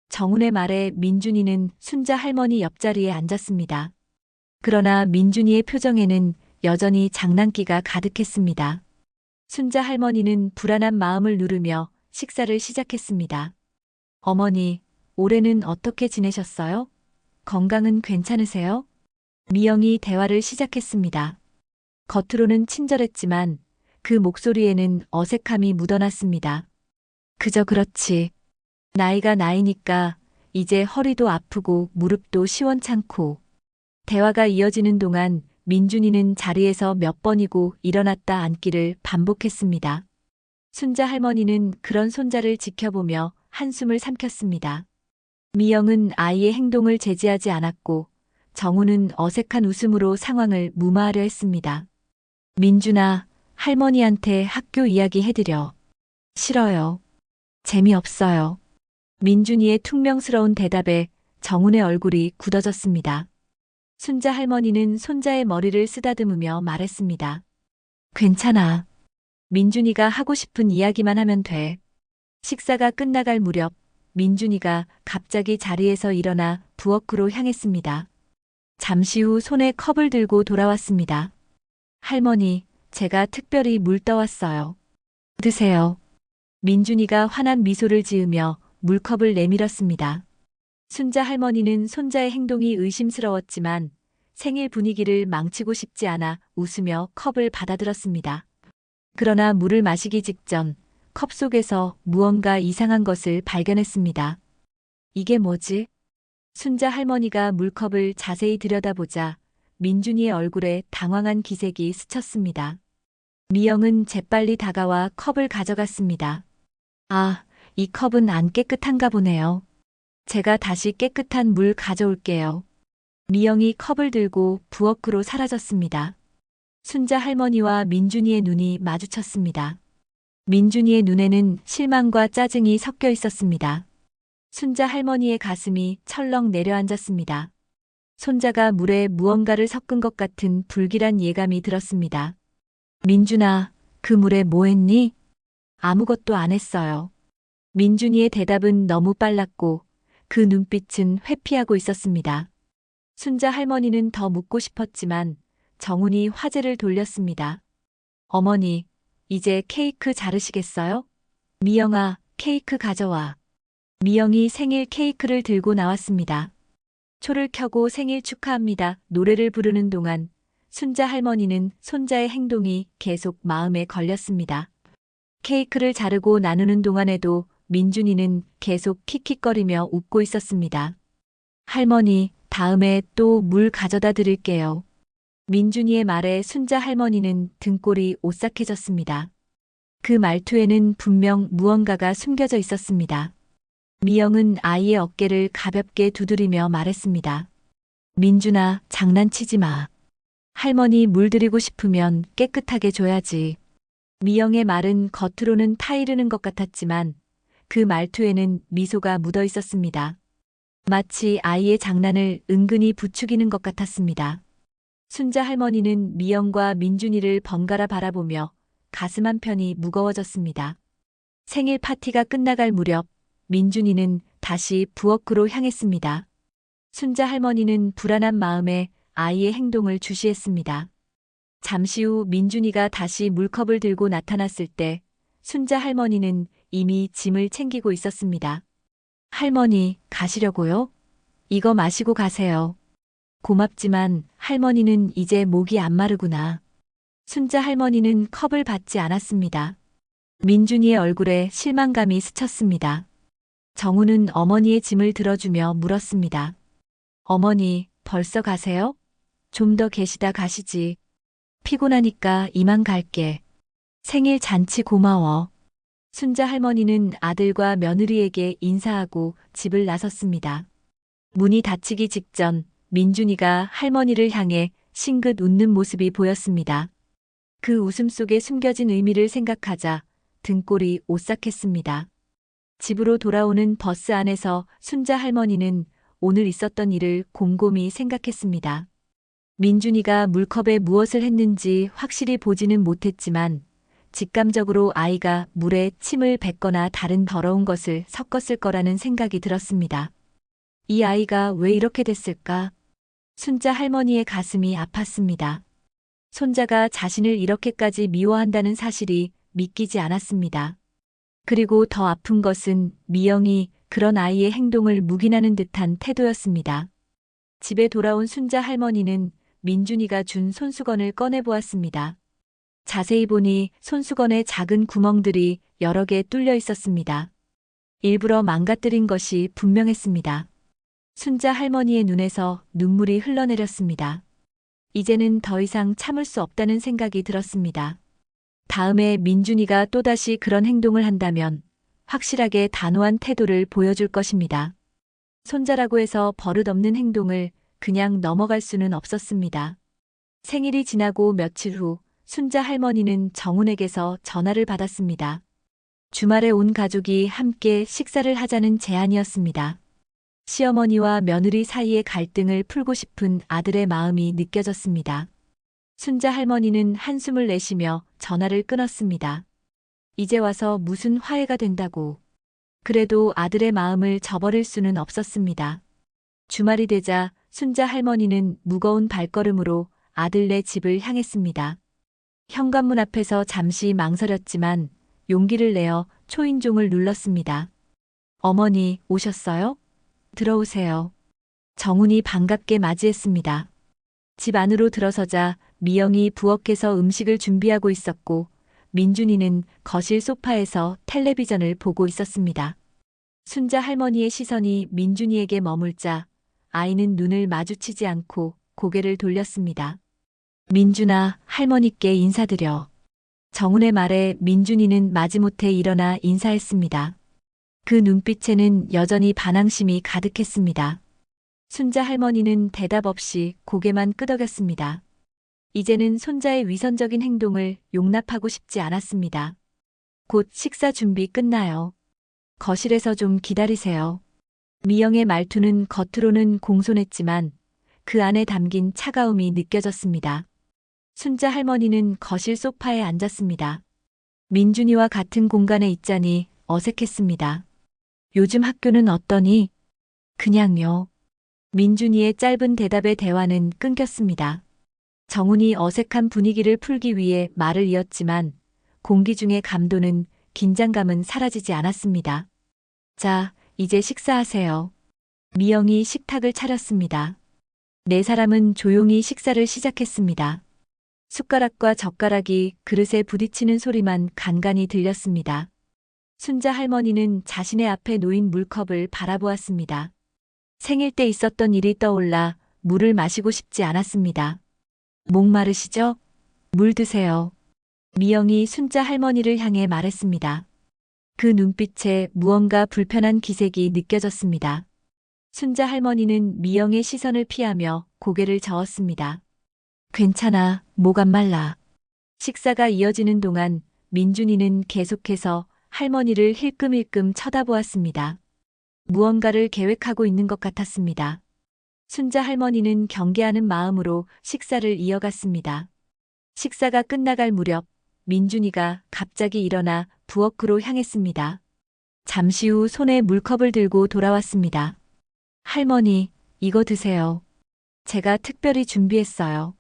정훈의 말에 민준이는 순자 할머니 옆자리에 앉았습니다. 그러나 민준이의 표정에는 여전히 장난기가 가득했습니다. 순자 할머니는 불안한 마음을 누르며 식사를 시작했습니다. 어머니, 올해는 어떻게 지내셨어요? 건강은 괜찮으세요? 미영이 대화를 시작했습니다. 겉으로는 친절했지만 그 목소리에는 어색함이 묻어났습니다. 그저 그렇지. 나이가 나이니까 이제 허리도 아프고 무릎도 시원찮고. 대화가 이어지는 동안 민준이는 자리에서 몇 번이고 일어났다 앉기를 반복했습니다. 순자 할머니는 그런 손자를 지켜보며 한숨을 삼켰습니다. 미영은 아이의 행동을 제지하지 않았고 정우는 어색한 웃음으로 상황을 무마하려 했습니다. 민준아, 할머니한테 학교 이야기 해드려. 싫어요. 재미없어요. 민준이의 퉁명스러운 대답에 정훈의 얼굴이 굳어졌습니다. 순자 할머니는 손자의 머리를 쓰다듬으며 말했습니다. 괜찮아. 민준이가 하고 싶은 이야기만 하면 돼. 식사가 끝나갈 무렵 민준이가 갑자기 자리에서 일어나 부엌으로 향했습니다. 잠시 후 손에 컵을 들고 돌아왔습니다. 할머니, 제가 특별히 물 떠왔어요. 드세요. 민준이가 환한 미소를 지으며 물컵을 내밀었습니다. 순자 할머니는 손자의 행동이 의심스러웠지만 생일 분위기를 망치고 싶지 않아 웃으며 컵을 받아들었습니다. 그러나 물을 마시기 직전 컵 속에서 무언가 이상한 것을 발견했습니다. 이게 뭐지? 순자 할머니가 물컵을 자세히 들여다보자 민준이의 얼굴에 당황한 기색이 스쳤습니다. 미영은 재빨리 다가와 컵을 가져갔습니다. 아, 이 컵은 안 깨끗한가 보네요. 제가 다시 깨끗한 물 가져올게요. 미영이 컵을 들고 부엌으로 사라졌습니다. 순자 할머니와 민준이의 눈이 마주쳤습니다. 민준이의 눈에는 실망과 짜증이 섞여 있었습니다. 순자 할머니의 가슴이 철렁 내려앉았습니다. 손자가 물에 무언가를 섞은 것 같은 불길한 예감이 들었습니다. 민준아, 그 물에 뭐 했니? 아무것도 안 했어요. 민준이의 대답은 너무 빨랐고 그 눈빛은 회피하고 있었습니다. 순자 할머니는 더 묻고 싶었지만 정훈이 화제를 돌렸습니다. 어머니, 이제 케이크 자르시겠어요? 미영아, 케이크 가져와. 미영이 생일 케이크를 들고 나왔습니다. 초를 켜고 생일 축하합니다. 노래를 부르는 동안 순자 할머니는 손자의 행동이 계속 마음에 걸렸습니다. 케이크를 자르고 나누는 동안에도 민준이는 계속 킥킥거리며 웃고 있었습니다. 할머니, 다음에 또 물 가져다 드릴게요. 민준이의 말에 순자 할머니는 등골이 오싹해졌습니다. 그 말투에는 분명 무언가가 숨겨져 있었습니다. 미영은 아이의 어깨를 가볍게 두드리며 말했습니다. 민준아, 장난치지 마. 할머니 물 드리고 싶으면 깨끗하게 줘야지. 미영의 말은 겉으로는 타이르는 것 같았지만 그 말투에는 미소가 묻어 있었습니다. 마치 아이의 장난을 은근히 부추기는 것 같았습니다. 순자 할머니는 미영과 민준이를 번갈아 바라보며 가슴 한편이 무거워졌습니다. 생일 파티가 끝나갈 무렵 민준이는 다시 부엌으로 향했습니다. 순자 할머니는 불안한 마음에 아이의 행동을 주시했습니다. 잠시 후 민준이가 다시 물컵을 들고 나타났을 때 순자 할머니는 이미 짐을 챙기고 있었습니다. 할머니, 가시려고요? 이거 마시고 가세요. 고맙지만 할머니는 이제 목이 안 마르구나. 순자 할머니는 컵을 받지 않았습니다. 민준이의 얼굴에 실망감이 스쳤습니다. 정우는 어머니의 짐을 들어주며 물었습니다. 어머니, 벌써 가세요? 좀 더 계시다 가시지. 피곤하니까 이만 갈게. 생일 잔치 고마워. 순자 할머니는 아들과 며느리에게 인사하고 집을 나섰습니다. 문이 닫히기 직전 민준이가 할머니를 향해 싱긋 웃는 모습이 보였습니다. 그 웃음 속에 숨겨진 의미를 생각하자 등골이 오싹했습니다. 집으로 돌아오는 버스 안에서 순자 할머니는 오늘 있었던 일을 곰곰이 생각했습니다. 민준이가 물컵에 무엇을 했는지 확실히 보지는 못했지만 직감적으로 아이가 물에 침을 뱉거나 다른 더러운 것을 섞었을 거라는 생각이 들었습니다. 이 아이가 왜 이렇게 됐을까? 순자 할머니의 가슴이 아팠습니다. 손자가 자신을 이렇게까지 미워한다는 사실이 믿기지 않았습니다. 그리고 더 아픈 것은 미영이 그런 아이의 행동을 묵인하는 듯한 태도였습니다. 집에 돌아온 순자 할머니는 민준이가 준 손수건을 꺼내보았습니다. 자세히 보니 손수건에 작은 구멍들이 여러 개 뚫려 있었습니다. 일부러 망가뜨린 것이 분명했습니다. 순자 할머니의 눈에서 눈물이 흘러내렸습니다. 이제는 더 이상 참을 수 없다는 생각이 들었습니다. 다음에 민준이가 또다시 그런 행동을 한다면 확실하게 단호한 태도를 보여줄 것입니다. 손자라고 해서 버릇없는 행동을 그냥 넘어갈 수는 없었습니다. 생일이 지나고 며칠 후 순자 할머니는 정훈에게서 전화를 받았습니다. 주말에 온 가족이 함께 식사를 하자는 제안이었습니다. 시어머니와 며느리 사이의 갈등을 풀고 싶은 아들의 마음이 느껴졌습니다. 순자 할머니는 한숨을 내쉬며 전화를 끊었습니다. 이제 와서 무슨 화해가 된다고. 그래도 아들의 마음을 저버릴 수는 없었습니다. 주말이 되자 순자 할머니는 무거운 발걸음으로 아들네 집을 향했습니다. 현관문 앞에서 잠시 망설였지만 용기를 내어 초인종을 눌렀습니다. 어머니 오셨어요? 들어오세요. 정훈이 반갑게 맞이했습니다. 집 안으로 들어서자 미영이 부엌에서 음식을 준비하고 있었고 민준이는 거실 소파에서 텔레비전을 보고 있었습니다. 순자 할머니의 시선이 민준이에게 머물자 아이는 눈을 마주치지 않고 고개를 돌렸습니다. 민준아, 할머니께 인사드려. 정훈의 말에 민준이는 마지못해 일어나 인사했습니다. 그 눈빛에는 여전히 반항심이 가득했습니다. 순자 할머니는 대답 없이 고개만 끄덕였습니다. 이제는 손자의 위선적인 행동을 용납하고 싶지 않았습니다. 곧 식사 준비 끝나요. 거실에서 좀 기다리세요. 미영의 말투는 겉으로는 공손했지만 그 안에 담긴 차가움이 느껴졌습니다. 순자 할머니는 거실 소파에 앉았습니다. 민준이와 같은 공간에 있자니 어색했습니다. 요즘 학교는 어떠니? 그냥요. 민준이의 짧은 대답에 대화는 끊겼습니다. 정훈이 어색한 분위기를 풀기 위해 말을 이었지만 공기 중의 감도는 긴장감은 사라지지 않았습니다. 자, 이제 식사하세요. 미영이 식탁을 차렸습니다. 네 사람은 조용히 식사를 시작했습니다. 숟가락과 젓가락이 그릇에 부딪히는 소리만 간간히 들렸습니다. 순자 할머니는 자신의 앞에 놓인 물컵을 바라보았습니다. 생일 때 있었던 일이 떠올라 물을 마시고 싶지 않았습니다. 목마르시죠? 물 드세요. 미영이 순자 할머니를 향해 말했습니다. 그 눈빛에 무언가 불편한 기색이 느껴졌습니다. 순자 할머니는 미영의 시선을 피하며 고개를 저었습니다. 괜찮아, 목 안 말라. 식사가 이어지는 동안 민준이는 계속해서 할머니를 힐끔힐끔 쳐다보았습니다. 무언가를 계획하고 있는 것 같았습니다. 순자 할머니는 경계하는 마음으로 식사를 이어갔습니다. 식사가 끝나갈 무렵 민준이가 갑자기 일어나 부엌으로 향했습니다. 잠시 후 손에 물컵을 들고 돌아왔습니다. 할머니, 이거 드세요. 제가 특별히 준비했어요.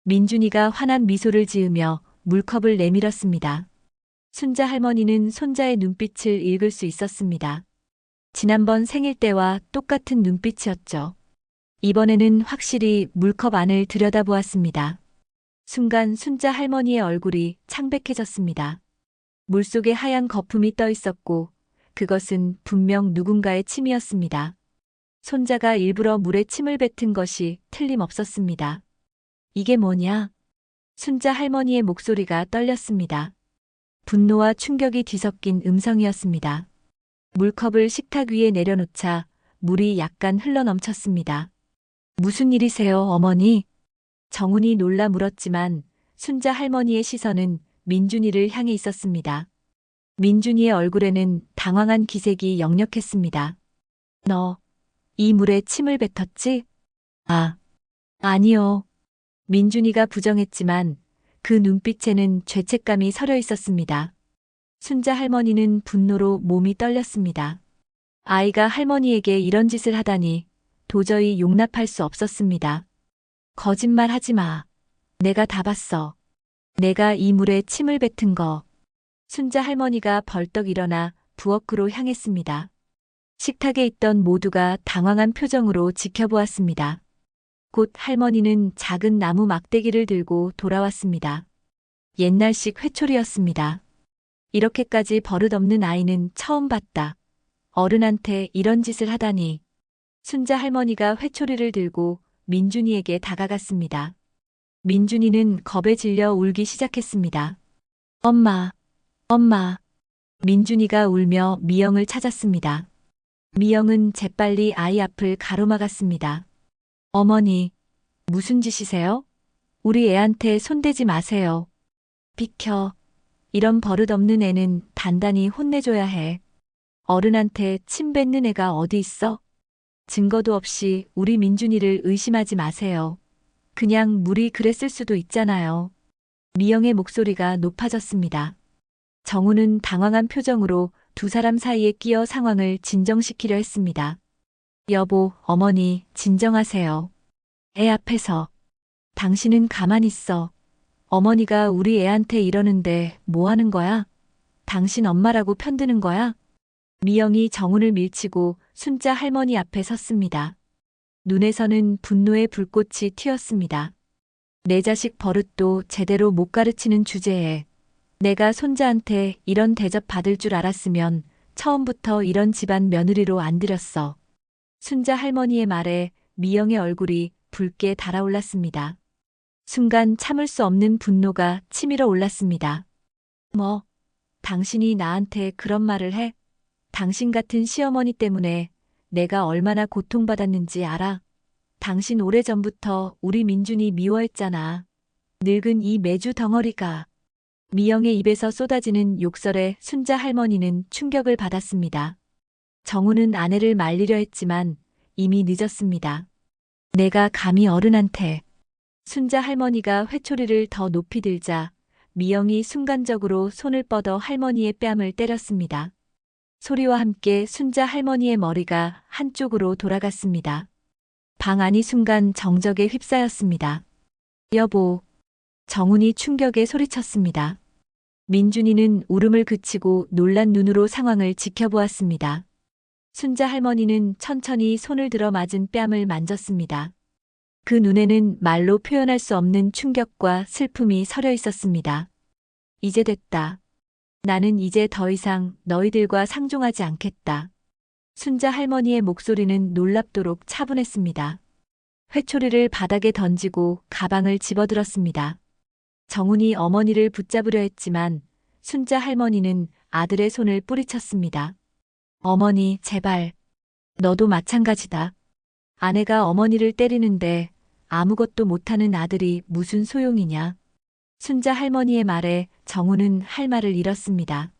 민준이가 환한 미소를 지으며 물컵을 내밀었습니다. 순자 할머니는 손자의 눈빛을 읽을 수 있었습니다. 지난번 생일 때와 똑같은 눈빛이었죠. 이번에는 확실히 물컵 안을 들여다보았습니다. 순간 순자 할머니의 얼굴이 창백해졌습니다. 물속에 하얀 거품이 떠 있었고 그것은 분명 누군가의 침이었습니다. 손자가 일부러 물에 침을 뱉은 것이 틀림없었습니다. 이게 뭐냐? 순자 할머니의 목소리가 떨렸습니다. 분노와 충격이 뒤섞인 음성이었습니다. 물컵을 식탁 위에 내려놓자 물이 약간 흘러넘쳤습니다. 무슨 일이세요, 어머니? 정훈이 놀라 물었지만 순자 할머니의 시선은 민준이를 향해 있었습니다. 민준이의 얼굴에는 당황한 기색이 역력했습니다. 너, 이 물에 침을 뱉었지? 아, 아니요. 민준이가 부정했지만 그 눈빛에는 죄책감이 서려 있었습니다. 순자 할머니는 분노로 몸이 떨렸습니다. 아이가 할머니에게 이런 짓을 하다니 도저히 용납할 수 없었습니다. 거짓말 하지 마. 내가 다 봤어. 내가 이 물에 침을 뱉은 거. 순자 할머니가 벌떡 일어나 부엌으로 향했습니다. 식탁에 있던 모두가 당황한 표정으로 지켜보았습니다. 곧 할머니는 작은 나무 막대기를 들고 돌아왔습니다. 옛날식 회초리였습니다. 이렇게까지 버릇없는 아이는 처음 봤다. 어른한테 이런 짓을 하다니. 순자 할머니가 회초리를 들고 민준이에게 다가갔습니다. 민준이는 겁에 질려 울기 시작했습니다. 엄마, 엄마. 민준이가 울며 미영을 찾았습니다. 미영은 재빨리 아이 앞을 가로막았습니다. 어머니, 무슨 짓이세요? 우리 애한테 손대지 마세요. 비켜. 이런 버릇없는 애는 단단히 혼내줘야 해. 어른한테 침 뱉는 애가 어디 있어? 증거도 없이 우리 민준이를 의심하지 마세요. 그냥 물이 그랬을 수도 있잖아요. 미영의 목소리가 높아졌습니다. 정우는 당황한 표정으로 두 사람 사이에 끼어 상황을 진정시키려 했습니다. 여보, 어머니, 진정하세요. 애 앞에서. 당신은 가만히 있어. 어머니가 우리 애한테 이러는데 뭐 하는 거야? 당신 엄마라고 편드는 거야? 미영이 정훈을 밀치고 순자 할머니 앞에 섰습니다. 눈에서는 분노의 불꽃이 튀었습니다. 내 자식 버릇도 제대로 못 가르치는 주제에 내가 손자한테 이런 대접 받을 줄 알았으면 처음부터 이런 집안 며느리로 안 들였어. 순자 할머니의 말에 미영의 얼굴이 붉게 달아올랐습니다. 순간 참을 수 없는 분노가 치밀어 올랐습니다. 뭐, 당신이 나한테 그런 말을 해? 당신 같은 시어머니 때문에 내가 얼마나 고통받았는지 알아? 당신 오래전부터 우리 민준이 미워했잖아. 늙은 이 매주 덩어리가. 미영의 입에서 쏟아지는 욕설에 순자 할머니는 충격을 받았습니다. 정우는 아내를 말리려 했지만 이미 늦었습니다. 내가 감히 어른한테. 순자 할머니가 회초리를 더 높이 들자 미영이 순간적으로 손을 뻗어 할머니의 뺨을 때렸습니다. 소리와 함께 순자 할머니의 머리가 한쪽으로 돌아갔습니다. 방 안이 순간 정적에 휩싸였습니다. 여보. 정훈이 충격에 소리쳤습니다. 민준이는 울음을 그치고 놀란 눈으로 상황을 지켜보았습니다. 순자 할머니는 천천히 손을 들어 맞은 뺨을 만졌습니다. 그 눈에는 말로 표현할 수 없는 충격과 슬픔이 서려 있었습니다. 이제 됐다. 나는 이제 더 이상 너희들과 상종하지 않겠다. 순자 할머니의 목소리는 놀랍도록 차분했습니다. 회초리를 바닥에 던지고 가방을 집어들었습니다. 정훈이 어머니를 붙잡으려 했지만 순자 할머니는 아들의 손을 뿌리쳤습니다. 어머니, 제발. 너도 마찬가지다. 아내가 어머니를 때리는데 아무것도 못하는 아들이 무슨 소용이냐. 순자 할머니의 말에 정우는 할 말을 잃었습니다.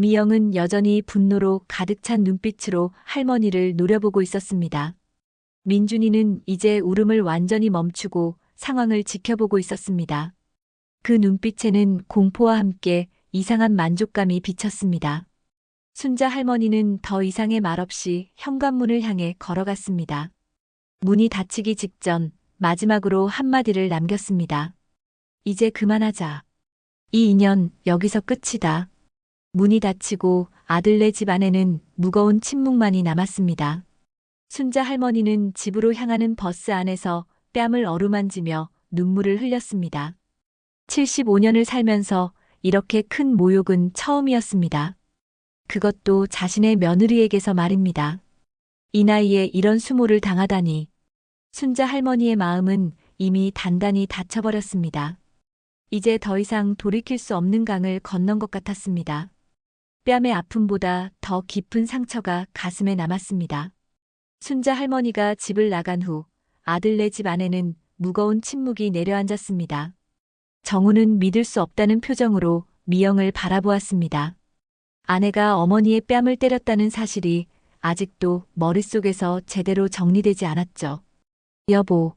미영은 여전히 분노로 가득 찬 눈빛으로 할머니를 노려보고 있었습니다. 민준이는 이제 울음을 완전히 멈추고 상황을 지켜보고 있었습니다. 그 눈빛에는 공포와 함께 이상한 만족감이 비쳤습니다. 순자 할머니는 더 이상의 말 없이 현관문을 향해 걸어갔습니다. 문이 닫히기 직전 마지막으로 한마디를 남겼습니다. 이제 그만하자. 이 인연 여기서 끝이다. 문이 닫히고 아들네 집 안에는 무거운 침묵만이 남았습니다. 순자 할머니는 집으로 향하는 버스 안에서 뺨을 어루만지며 눈물을 흘렸습니다. 75년을 살면서 이렇게 큰 모욕은 처음이었습니다. 그것도 자신의 며느리에게서 말입니다. 이 나이에 이런 수모를 당하다니. 순자 할머니의 마음은 이미 단단히 닫혀버렸습니다. 이제 더 이상 돌이킬 수 없는 강을 건넌 것 같았습니다. 뺨의 아픔보다 더 깊은 상처가 가슴에 남았습니다. 순자 할머니가 집을 나간 후 아들네 집 안에는 무거운 침묵이 내려앉았습니다. 정우는 믿을 수 없다는 표정으로 미영을 바라보았습니다. 아내가 어머니의 뺨을 때렸다는 사실이 아직도 머릿속에서 제대로 정리되지 않았죠. 여보,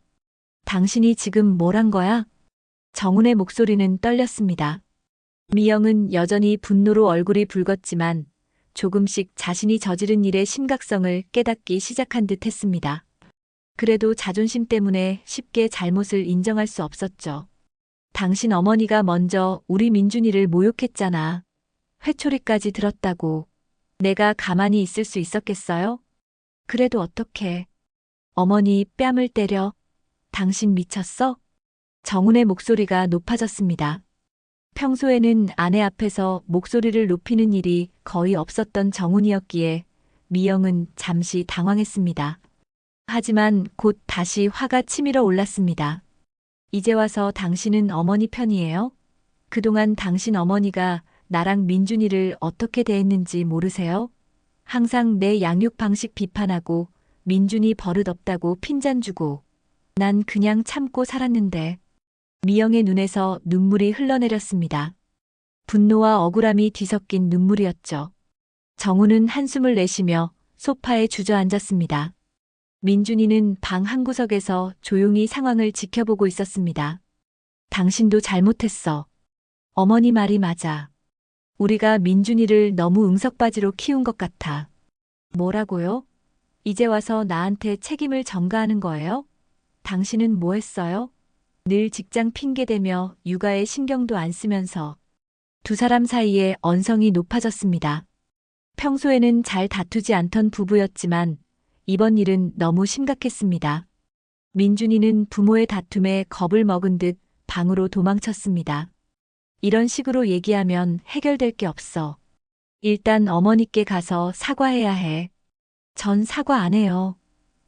당신이 지금 뭘 한 거야? 정훈의 목소리는 떨렸습니다. 미영은 여전히 분노로 얼굴이 붉었지만 조금씩 자신이 저지른 일의 심각성을 깨닫기 시작한 듯 했습니다. 그래도 자존심 때문에 쉽게 잘못을 인정할 수 없었죠. 당신 어머니가 먼저 우리 민준이를 모욕했잖아. 회초리까지 들었다고. 내가 가만히 있을 수 있었겠어요? 그래도 어떡해. 어머니 뺨을 때려. 당신 미쳤어? 정훈의 목소리가 높아졌습니다. 평소에는 아내 앞에서 목소리를 높이는 일이 거의 없었던 정훈이었기에 미영은 잠시 당황했습니다. 하지만 곧 다시 화가 치밀어 올랐습니다. 이제 와서 당신은 어머니 편이에요? 그동안 당신 어머니가 나랑 민준이를 어떻게 대했는지 모르세요? 항상 내 양육 방식 비판하고 민준이 버릇없다고 핀잔 주고 난 그냥 참고 살았는데 미영의 눈에서 눈물이 흘러내렸습니다. 분노와 억울함이 뒤섞인 눈물이었죠. 정우는 한숨을 내쉬며 소파에 주저앉았습니다. 민준이는 방 한구석에서 조용히 상황을 지켜보고 있었습니다. 당신도 잘못했어. 어머니 말이 맞아. 우리가 민준이를 너무 응석바지로 키운 것 같아. 뭐라고요? 이제 와서 나한테 책임을 전가하는 거예요? 당신은 뭐 했어요? 늘 직장 핑계대며 육아에 신경도 안 쓰면서 두 사람 사이에 언성이 높아졌습니다. 평소에는 잘 다투지 않던 부부였지만 이번 일은 너무 심각했습니다. 민준이는 부모의 다툼에 겁을 먹은 듯 방으로 도망쳤습니다. 이런 식으로 얘기하면 해결될 게 없어. 일단 어머니께 가서 사과해야 해. 전 사과 안 해요.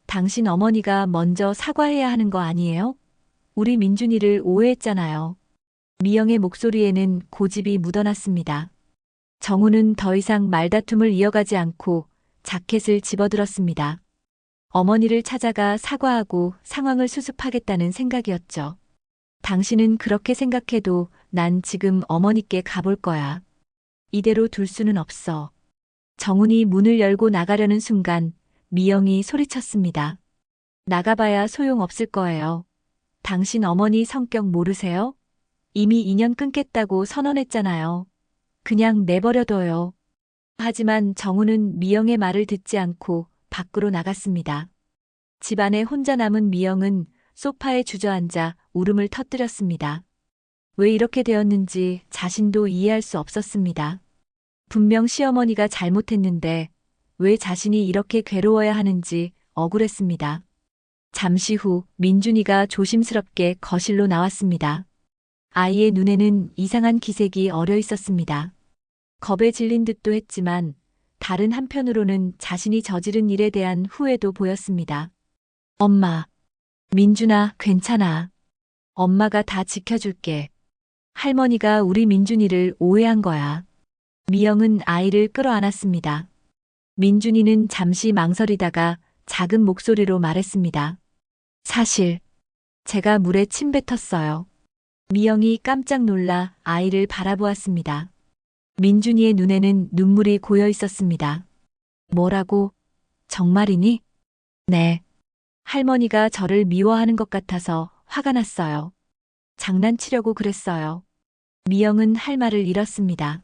당신 어머니가 먼저 사과해야 하는 거 아니에요? 우리 민준이를 오해했잖아요. 미영의 목소리에는 고집이 묻어났습니다. 정우는 더 이상 말다툼을 이어가지 않고 자켓을 집어들었습니다. 어머니를 찾아가 사과하고 상황을 수습하겠다는 생각이었죠. 당신은 그렇게 생각해도 난 지금 어머니께 가볼 거야. 이대로 둘 수는 없어. 정훈이 문을 열고 나가려는 순간 미영이 소리쳤습니다. 나가봐야 소용없을 거예요. 당신 어머니 성격 모르세요? 이미 인연 끊겠다고 선언했잖아요. 그냥 내버려둬요. 하지만 정우는 미영의 말을 듣지 않고 밖으로 나갔습니다. 집안에 혼자 남은 미영은 소파에 주저앉아 울음을 터뜨렸습니다. 왜 이렇게 되었는지 자신도 이해할 수 없었습니다. 분명 시어머니가 잘못했는데 왜 자신이 이렇게 괴로워야 하는지 억울했습니다. 잠시 후 민준이가 조심스럽게 거실로 나왔습니다. 아이의 눈에는 이상한 기색이 어려 있었습니다. 겁에 질린 듯도 했지만 다른 한편으로는 자신이 저지른 일에 대한 후회도 보였습니다. 엄마, 민준아, 괜찮아. 엄마가 다 지켜줄게. 할머니가 우리 민준이를 오해한 거야. 미영은 아이를 끌어안았습니다. 민준이는 잠시 망설이다가 작은 목소리로 말했습니다. 사실, 제가 물에 침 뱉었어요. 미영이 깜짝 놀라 아이를 바라보았습니다. 민준이의 눈에는 눈물이 고여 있었습니다. 뭐라고? 정말이니? 네. 할머니가 저를 미워하는 것 같아서 화가 났어요. 장난치려고 그랬어요. 미영은 할 말을 잃었습니다.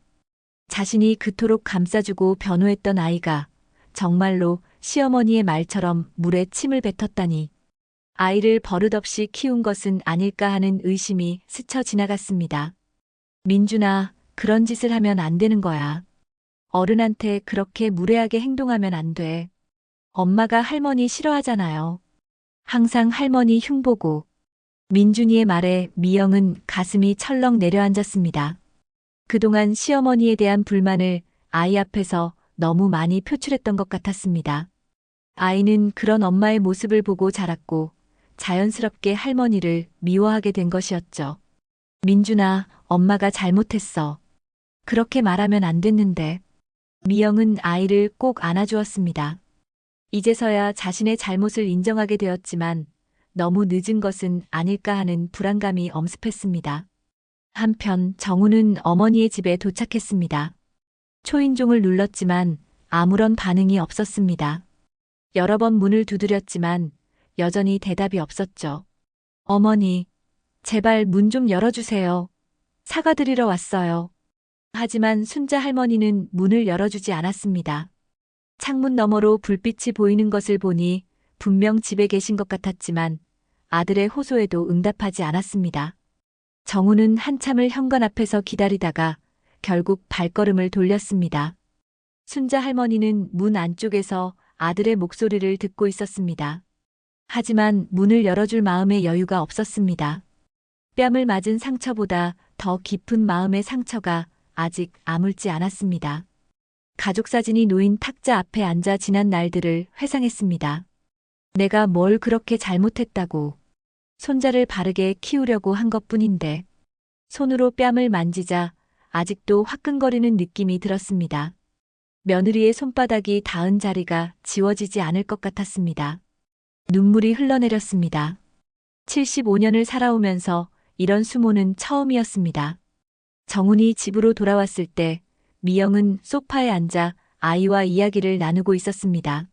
자신이 그토록 감싸주고 변호했던 아이가 정말로 시어머니의 말처럼 물에 침을 뱉었다니. 아이를 버릇없이 키운 것은 아닐까 하는 의심이 스쳐 지나갔습니다. 민준아, 그런 짓을 하면 안 되는 거야. 어른한테 그렇게 무례하게 행동하면 안 돼. 엄마가 할머니 싫어하잖아요. 항상 할머니 흉보고. 민준이의 말에 미영은 가슴이 철렁 내려앉았습니다. 그동안 시어머니에 대한 불만을 아이 앞에서 너무 많이 표출했던 것 같았습니다. 아이는 그런 엄마의 모습을 보고 자랐고 자연스럽게 할머니를 미워하게 된 것이었죠. 민준아, 엄마가 잘못했어. 그렇게 말하면 안 됐는데. 미영은 아이를 꼭 안아주었습니다. 이제서야 자신의 잘못을 인정하게 되었지만 너무 늦은 것은 아닐까 하는 불안감이 엄습했습니다. 한편 정우는 어머니의 집에 도착했습니다. 초인종을 눌렀지만 아무런 반응이 없었습니다. 여러 번 문을 두드렸지만 여전히 대답이 없었죠. 어머니, 제발 문 좀 열어주세요. 사과드리러 왔어요. 하지만 순자 할머니는 문을 열어주지 않았습니다. 창문 너머로 불빛이 보이는 것을 보니 분명 집에 계신 것 같았지만 아들의 호소에도 응답하지 않았습니다. 정우는 한참을 현관 앞에서 기다리다가 결국 발걸음을 돌렸습니다. 순자 할머니는 문 안쪽에서 아들의 목소리를 듣고 있었습니다. 하지만 문을 열어줄 마음의 여유가 없었습니다. 뺨을 맞은 상처보다 더 깊은 마음의 상처가 아직 아물지 않았습니다. 가족 사진이 놓인 탁자 앞에 앉아 지난 날들을 회상했습니다. 내가 뭘 그렇게 잘못했다고. 손자를 바르게 키우려고 한 것뿐인데. 손으로 뺨을 만지자 아직도 화끈거리는 느낌이 들었습니다. 며느리의 손바닥이 닿은 자리가 지워지지 않을 것 같았습니다. 눈물이 흘러내렸습니다. 75년을 살아오면서 이런 수모는 처음이었습니다. 정훈이 집으로 돌아왔을 때 미영은 소파에 앉아 아이와 이야기를 나누고 있었습니다.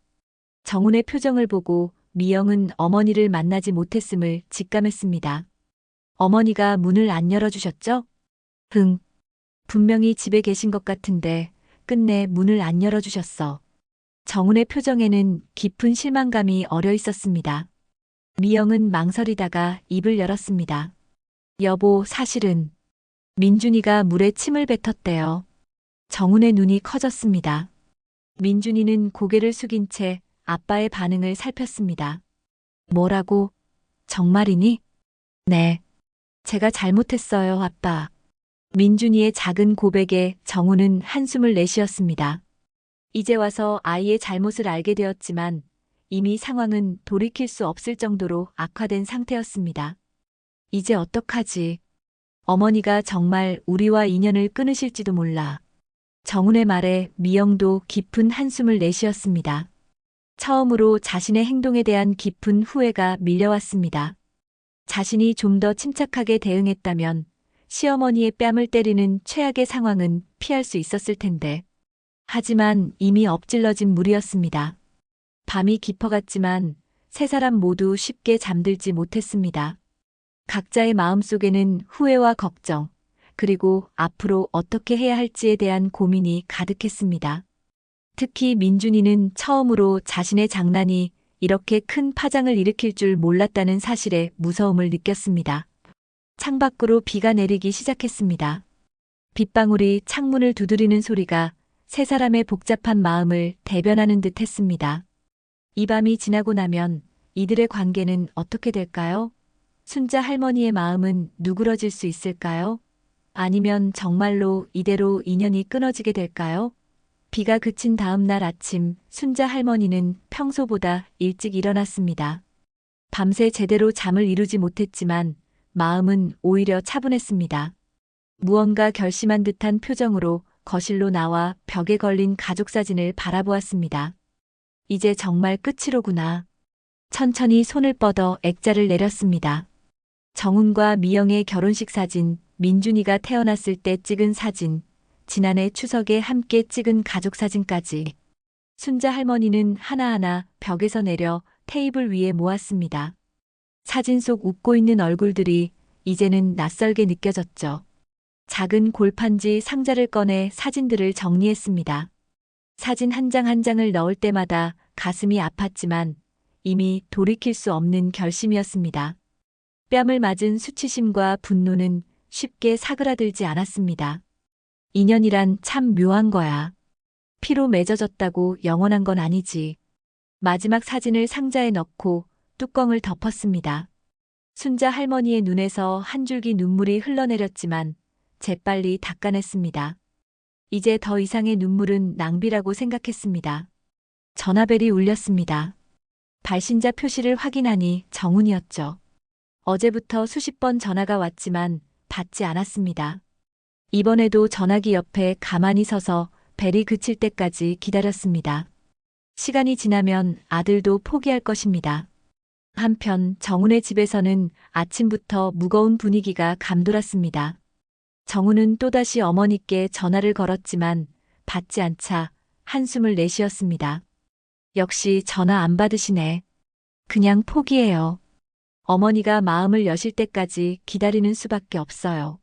정훈의 표정을 보고 미영은 어머니를 만나지 못했음을 직감했습니다. 어머니가 문을 안 열어주셨죠? 분명히 집에 계신 것 같은데 끝내 문을 안 열어주셨어. 정훈의 표정에는 깊은 실망감이 어려 있었습니다. 미영은 망설이다가 입을 열었습니다. 여보, 사실은 민준이가 물에 침을 뱉었대요. 정훈의 눈이 커졌습니다. 민준이는 고개를 숙인 채 아빠의 반응을 살폈습니다. 뭐라고? 정말이니? 네. 제가 잘못했어요, 아빠. 민준이의 작은 고백에 정훈은 한숨을 내쉬었습니다. 이제 와서 아이의 잘못을 알게 되었지만 이미 상황은 돌이킬 수 없을 정도로 악화된 상태였습니다. 이제 어떡하지? 어머니가 정말 우리와 인연을 끊으실지도 몰라. 정훈의 말에 미영도 깊은 한숨을 내쉬었습니다. 처음으로 자신의 행동에 대한 깊은 후회가 밀려왔습니다. 자신이 좀 더 침착하게 대응했다면 시어머니의 뺨을 때리는 최악의 상황은 피할 수 있었을 텐데. 하지만 이미 엎질러진 물이었습니다. 밤이 깊어갔지만 세 사람 모두 쉽게 잠들지 못했습니다. 각자의 마음속에는 후회와 걱정, 그리고 앞으로 어떻게 해야 할지에 대한 고민이 가득했습니다. 특히 민준이는 처음으로 자신의 장난이 이렇게 큰 파장을 일으킬 줄 몰랐다는 사실에 무서움을 느꼈습니다. 창밖으로 비가 내리기 시작했습니다. 빗방울이 창문을 두드리는 소리가 세 사람의 복잡한 마음을 대변하는 듯 했습니다. 이 밤이 지나고 나면 이들의 관계는 어떻게 될까요? 순자 할머니의 마음은 누그러질 수 있을까요? 아니면 정말로 이대로 인연이 끊어지게 될까요? 비가 그친 다음 날 아침 순자 할머니는 평소보다 일찍 일어났습니다. 밤새 제대로 잠을 이루지 못했지만 마음은 오히려 차분했습니다. 무언가 결심한 듯한 표정으로 거실로 나와 벽에 걸린 가족 사진을 바라보았습니다. 이제 정말 끝이로구나. 천천히 손을 뻗어 액자를 내렸습니다. 정훈과 미영의 결혼식 사진, 민준이가 태어났을 때 찍은 사진, 지난해 추석에 함께 찍은 가족 사진까지. 순자 할머니는 하나하나 벽에서 내려 테이블 위에 모았습니다. 사진 속 웃고 있는 얼굴들이 이제는 낯설게 느껴졌죠. 작은 골판지 상자를 꺼내 사진들을 정리했습니다. 사진 한 장 한 장을 넣을 때마다 가슴이 아팠지만 이미 돌이킬 수 없는 결심이었습니다. 뺨을 맞은 수치심과 분노는 쉽게 사그라들지 않았습니다. 인연이란 참 묘한 거야. 피로 맺어졌다고 영원한 건 아니지. 마지막 사진을 상자에 넣고 뚜껑을 덮었습니다. 순자 할머니의 눈에서 한 줄기 눈물이 흘러내렸지만 재빨리 닦아냈습니다. 이제 더 이상의 눈물은 낭비라고 생각했습니다. 전화벨이 울렸습니다. 발신자 표시를 확인하니 정훈이었죠. 어제부터 수십 번 전화가 왔지만 받지 않았습니다. 이번에도 전화기 옆에 가만히 서서 벨이 그칠 때까지 기다렸습니다. 시간이 지나면 아들도 포기할 것입니다. 한편 정훈의 집에서는 아침부터 무거운 분위기가 감돌았습니다. 정훈은 또다시 어머니께 전화를 걸었지만 받지 않자 한숨을 내쉬었습니다. 역시 전화 안 받으시네. 그냥 포기해요. 어머니가 마음을 여실 때까지 기다리는 수밖에 없어요.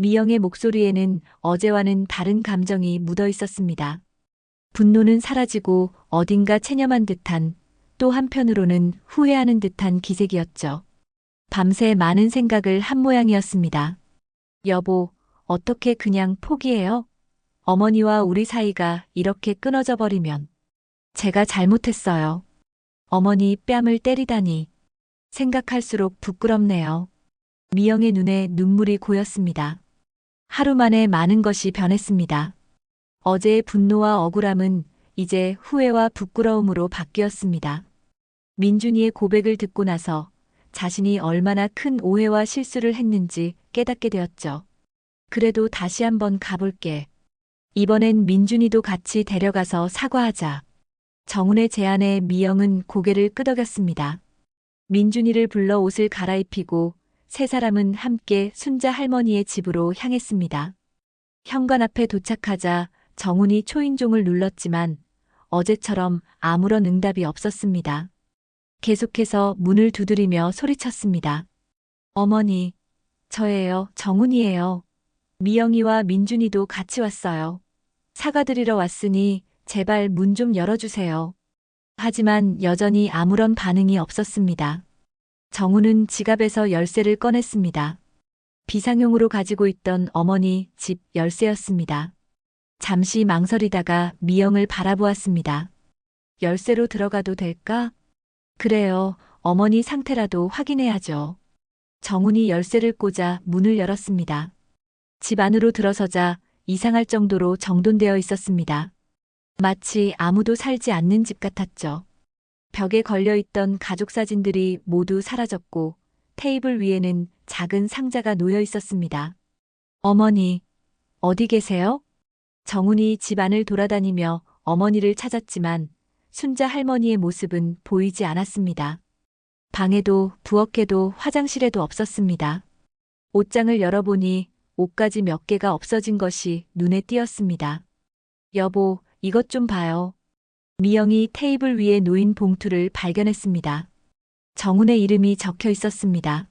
미영의 목소리에는 어제와는 다른 감정이 묻어 있었습니다. 분노는 사라지고 어딘가 체념한 듯한, 또 한편으로는 후회하는 듯한 기색이었죠. 밤새 많은 생각을 한 모양이었습니다. 여보, 어떻게 그냥 포기해요? 어머니와 우리 사이가 이렇게 끊어져 버리면 제가 잘못했어요. 어머니 뺨을 때리다니 생각할수록 부끄럽네요. 미영의 눈에 눈물이 고였습니다. 하루 만에 많은 것이 변했습니다. 어제의 분노와 억울함은 이제 후회와 부끄러움으로 바뀌었습니다. 민준이의 고백을 듣고 나서 자신이 얼마나 큰 오해와 실수를 했는지 깨닫게 되었죠. 그래도 다시 한번 가볼게. 이번엔 민준이도 같이 데려가서 사과하자. 정훈의 제안에 미영은 고개를 끄덕였습니다. 민준이를 불러 옷을 갈아입히고 세 사람은 함께 순자 할머니의 집으로 향했습니다. 현관 앞에 도착하자 정훈이 초인종을 눌렀지만 어제처럼 아무런 응답이 없었습니다. 계속해서 문을 두드리며 소리쳤습니다. 어머니, 저예요. 정훈이에요. 미영이와 민준이도 같이 왔어요. 사과드리러 왔으니 제발 문 좀 열어주세요. 하지만 여전히 아무런 반응이 없었습니다. 정훈은 지갑에서 열쇠를 꺼냈습니다. 비상용으로 가지고 있던 어머니 집 열쇠였습니다. 잠시 망설이다가 미영을 바라보았습니다. 열쇠로 들어가도 될까? 그래요. 어머니 상태라도 확인해야죠. 정훈이 열쇠를 꽂아 문을 열었습니다. 집 안으로 들어서자 이상할 정도로 정돈되어 있었습니다. 마치 아무도 살지 않는 집 같았죠. 벽에 걸려있던 가족 사진들이 모두 사라졌고 테이블 위에는 작은 상자가 놓여 있었습니다. 어머니, 어디 계세요? 정훈이 집 안을 돌아다니며 어머니를 찾았지만 순자 할머니의 모습은 보이지 않았습니다. 방에도 부엌에도 화장실에도 없었습니다. 옷장을 열어보니 옷가지 몇 개가 없어진 것이 눈에 띄었습니다. 여보, 이것 좀 봐요. 미영이 테이블 위에 놓인 봉투를 발견했습니다. 정훈의 이름이 적혀 있었습니다.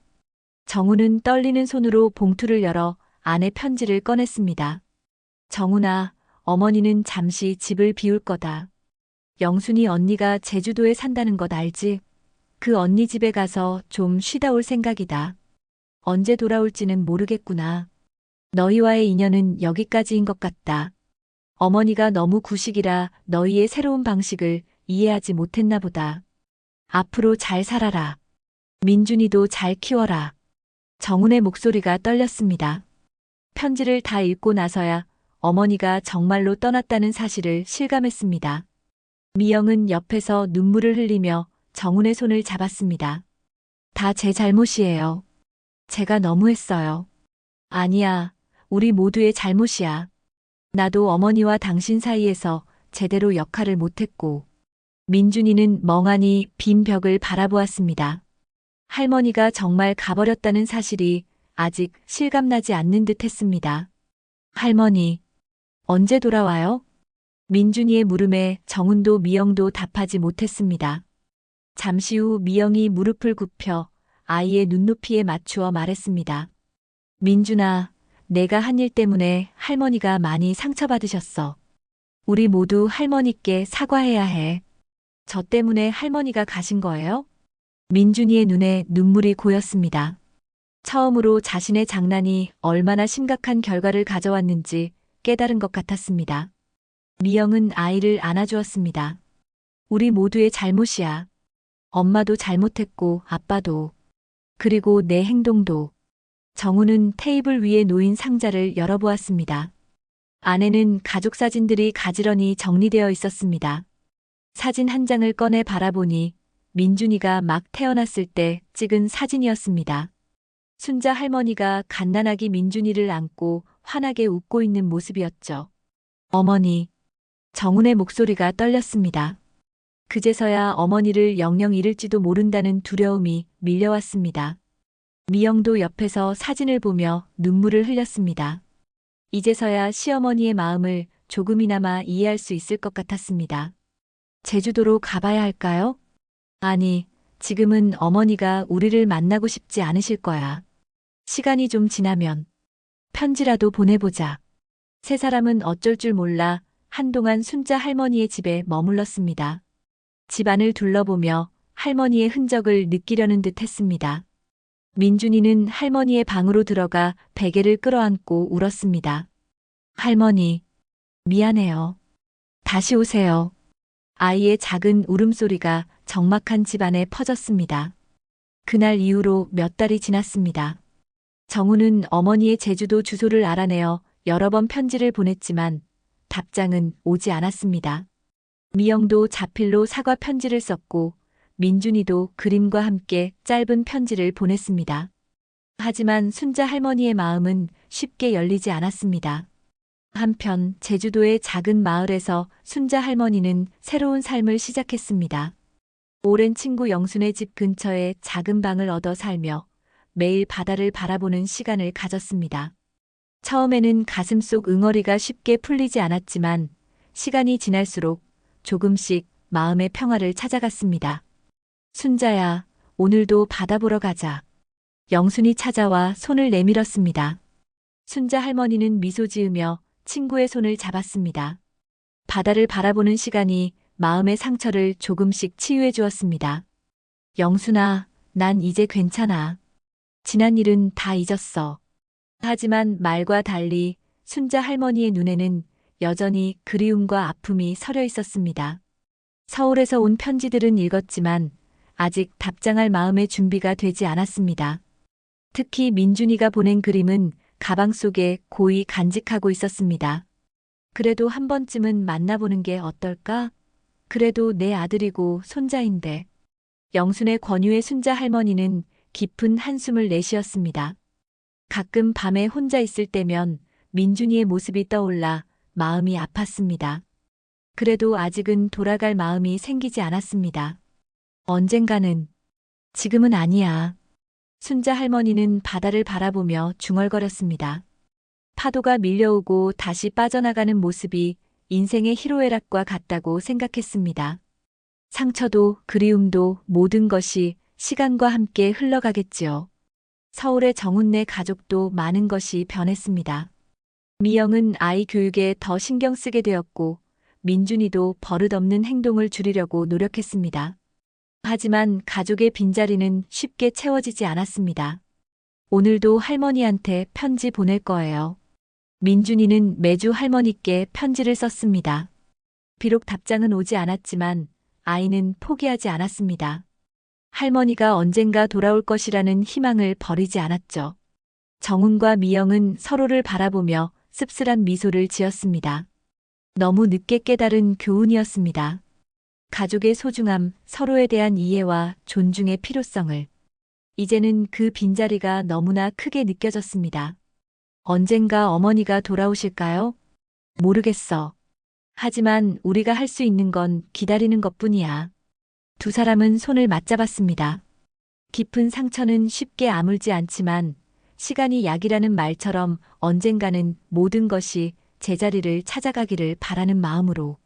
정훈은 떨리는 손으로 봉투를 열어 안에 편지를 꺼냈습니다. 정훈아, 어머니는 잠시 집을 비울 거다. 영순이 언니가 제주도에 산다는 것 알지? 그 언니 집에 가서 좀 쉬다 올 생각이다. 언제 돌아올지는 모르겠구나. 너희와의 인연은 여기까지인 것 같다. 어머니가 너무 구식이라 너희의 새로운 방식을 이해하지 못했나 보다. 앞으로 잘 살아라. 민준이도 잘 키워라. 정훈의 목소리가 떨렸습니다. 편지를 다 읽고 나서야 어머니가 정말로 떠났다는 사실을 실감했습니다. 미영은 옆에서 눈물을 흘리며 정훈의 손을 잡았습니다. 다 제 잘못이에요. 제가 너무했어요. 아니야, 우리 모두의 잘못이야. 나도 어머니와 당신 사이에서 제대로 역할을 못했고. 민준이는 멍하니 빈 벽을 바라보았습니다. 할머니가 정말 가버렸다는 사실이 아직 실감나지 않는 듯 했습니다. 할머니, 언제 돌아와요? 민준이의 물음에 정훈도 미영도 답하지 못했습니다. 잠시 후 미영이 무릎을 굽혀 아이의 눈높이에 맞추어 말했습니다. 민준아, 내가 한 일 때문에 할머니가 많이 상처받으셨어. 우리 모두 할머니께 사과해야 해. 저 때문에 할머니가 가신 거예요? 민준이의 눈에 눈물이 고였습니다. 처음으로 자신의 장난이 얼마나 심각한 결과를 가져왔는지 깨달은 것 같았습니다. 미영은 아이를 안아주었습니다. 우리 모두의 잘못이야. 엄마도 잘못했고 아빠도. 그리고 내 행동도. 정훈은 테이블 위에 놓인 상자를 열어보았습니다. 안에는 가족 사진들이 가지런히 정리되어 있었습니다. 사진 한 장을 꺼내 바라보니 민준이가 막 태어났을 때 찍은 사진이었습니다. 순자 할머니가 갓난아기 민준이를 안고 환하게 웃고 있는 모습이었죠. 어머니, 정훈의 목소리가 떨렸습니다. 그제서야 어머니를 영영 잃을지도 모른다는 두려움이 밀려왔습니다. 미영도 옆에서 사진을 보며 눈물을 흘렸습니다. 이제서야 시어머니의 마음을 조금이나마 이해할 수 있을 것 같았습니다. 제주도로 가봐야 할까요? 아니, 지금은 어머니가 우리를 만나고 싶지 않으실 거야. 시간이 좀 지나면 편지라도 보내보자. 세 사람은 어쩔 줄 몰라 한동안 순자 할머니의 집에 머물렀습니다. 집안을 둘러보며 할머니의 흔적을 느끼려는 듯 했습니다. 민준이는 할머니의 방으로 들어가 베개를 끌어안고 울었습니다. 할머니, 미안해요. 다시 오세요. 아이의 작은 울음소리가 적막한 집안에 퍼졌습니다. 그날 이후로 몇 달이 지났습니다. 정우는 어머니의 제주도 주소를 알아내어 여러 번 편지를 보냈지만 답장은 오지 않았습니다. 미영도 자필로 사과 편지를 썼고 민준이도 그림과 함께 짧은 편지를 보냈습니다. 하지만 순자 할머니의 마음은 쉽게 열리지 않았습니다. 한편 제주도의 작은 마을에서 순자 할머니는 새로운 삶을 시작했습니다. 오랜 친구 영순의 집 근처에 작은 방을 얻어 살며 매일 바다를 바라보는 시간을 가졌습니다. 처음에는 가슴속 응어리가 쉽게 풀리지 않았지만 시간이 지날수록 조금씩 마음의 평화를 찾아갔습니다. 순자야, 오늘도 바다 보러 가자. 영순이 찾아와 손을 내밀었습니다. 순자 할머니는 미소 지으며 친구의 손을 잡았습니다. 바다를 바라보는 시간이 마음의 상처를 조금씩 치유해 주었습니다. 영순아, 난 이제 괜찮아. 지난 일은 다 잊었어. 하지만 말과 달리 순자 할머니의 눈에는 여전히 그리움과 아픔이 서려 있었습니다. 서울에서 온 편지들은 읽었지만 아직 답장할 마음의 준비가 되지 않았습니다. 특히 민준이가 보낸 그림은 가방 속에 고이 간직하고 있었습니다. 그래도 한 번쯤은 만나보는 게 어떨까? 그래도 내 아들이고 손자인데. 영순의 권유에 순자 할머니는 깊은 한숨을 내쉬었습니다. 가끔 밤에 혼자 있을 때면 민준이의 모습이 떠올라 마음이 아팠습니다. 그래도 아직은 돌아갈 마음이 생기지 않았습니다. 언젠가는, 지금은 아니야. 순자 할머니는 바다를 바라보며 중얼거렸습니다. 파도가 밀려오고 다시 빠져나가는 모습이 인생의 희로애락과 같다고 생각했습니다. 상처도 그리움도 모든 것이 시간과 함께 흘러가겠지요. 서울의 정훈네 가족도 많은 것이 변했습니다. 미영은 아이 교육에 더 신경 쓰게 되었고 민준이도 버릇없는 행동을 줄이려고 노력했습니다. 하지만 가족의 빈자리는 쉽게 채워지지 않았습니다. 오늘도 할머니한테 편지 보낼 거예요. 민준이는 매주 할머니께 편지를 썼습니다. 비록 답장은 오지 않았지만 아이는 포기하지 않았습니다. 할머니가 언젠가 돌아올 것이라는 희망을 버리지 않았죠. 정훈과 미영은 서로를 바라보며 씁쓸한 미소를 지었습니다. 너무 늦게 깨달은 교훈이었습니다. 가족의 소중함, 서로에 대한 이해와 존중의 필요성을. 이제는 그 빈자리가 너무나 크게 느껴졌습니다. 언젠가 어머니가 돌아오실까요? 모르겠어. 하지만 우리가 할 수 있는 건 기다리는 것뿐이야. 두 사람은 손을 맞잡았습니다. 깊은 상처는 쉽게 아물지 않지만 시간이 약이라는 말처럼 언젠가는 모든 것이 제자리를 찾아가기를 바라는 마음으로,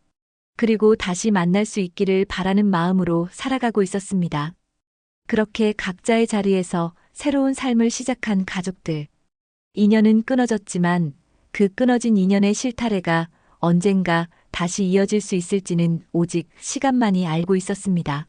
그리고 다시 만날 수 있기를 바라는 마음으로 살아가고 있었습니다. 그렇게 각자의 자리에서 새로운 삶을 시작한 가족들. 인연은 끊어졌지만 그 끊어진 인연의 실타래가 언젠가 다시 이어질 수 있을지는 오직 시간만이 알고 있었습니다.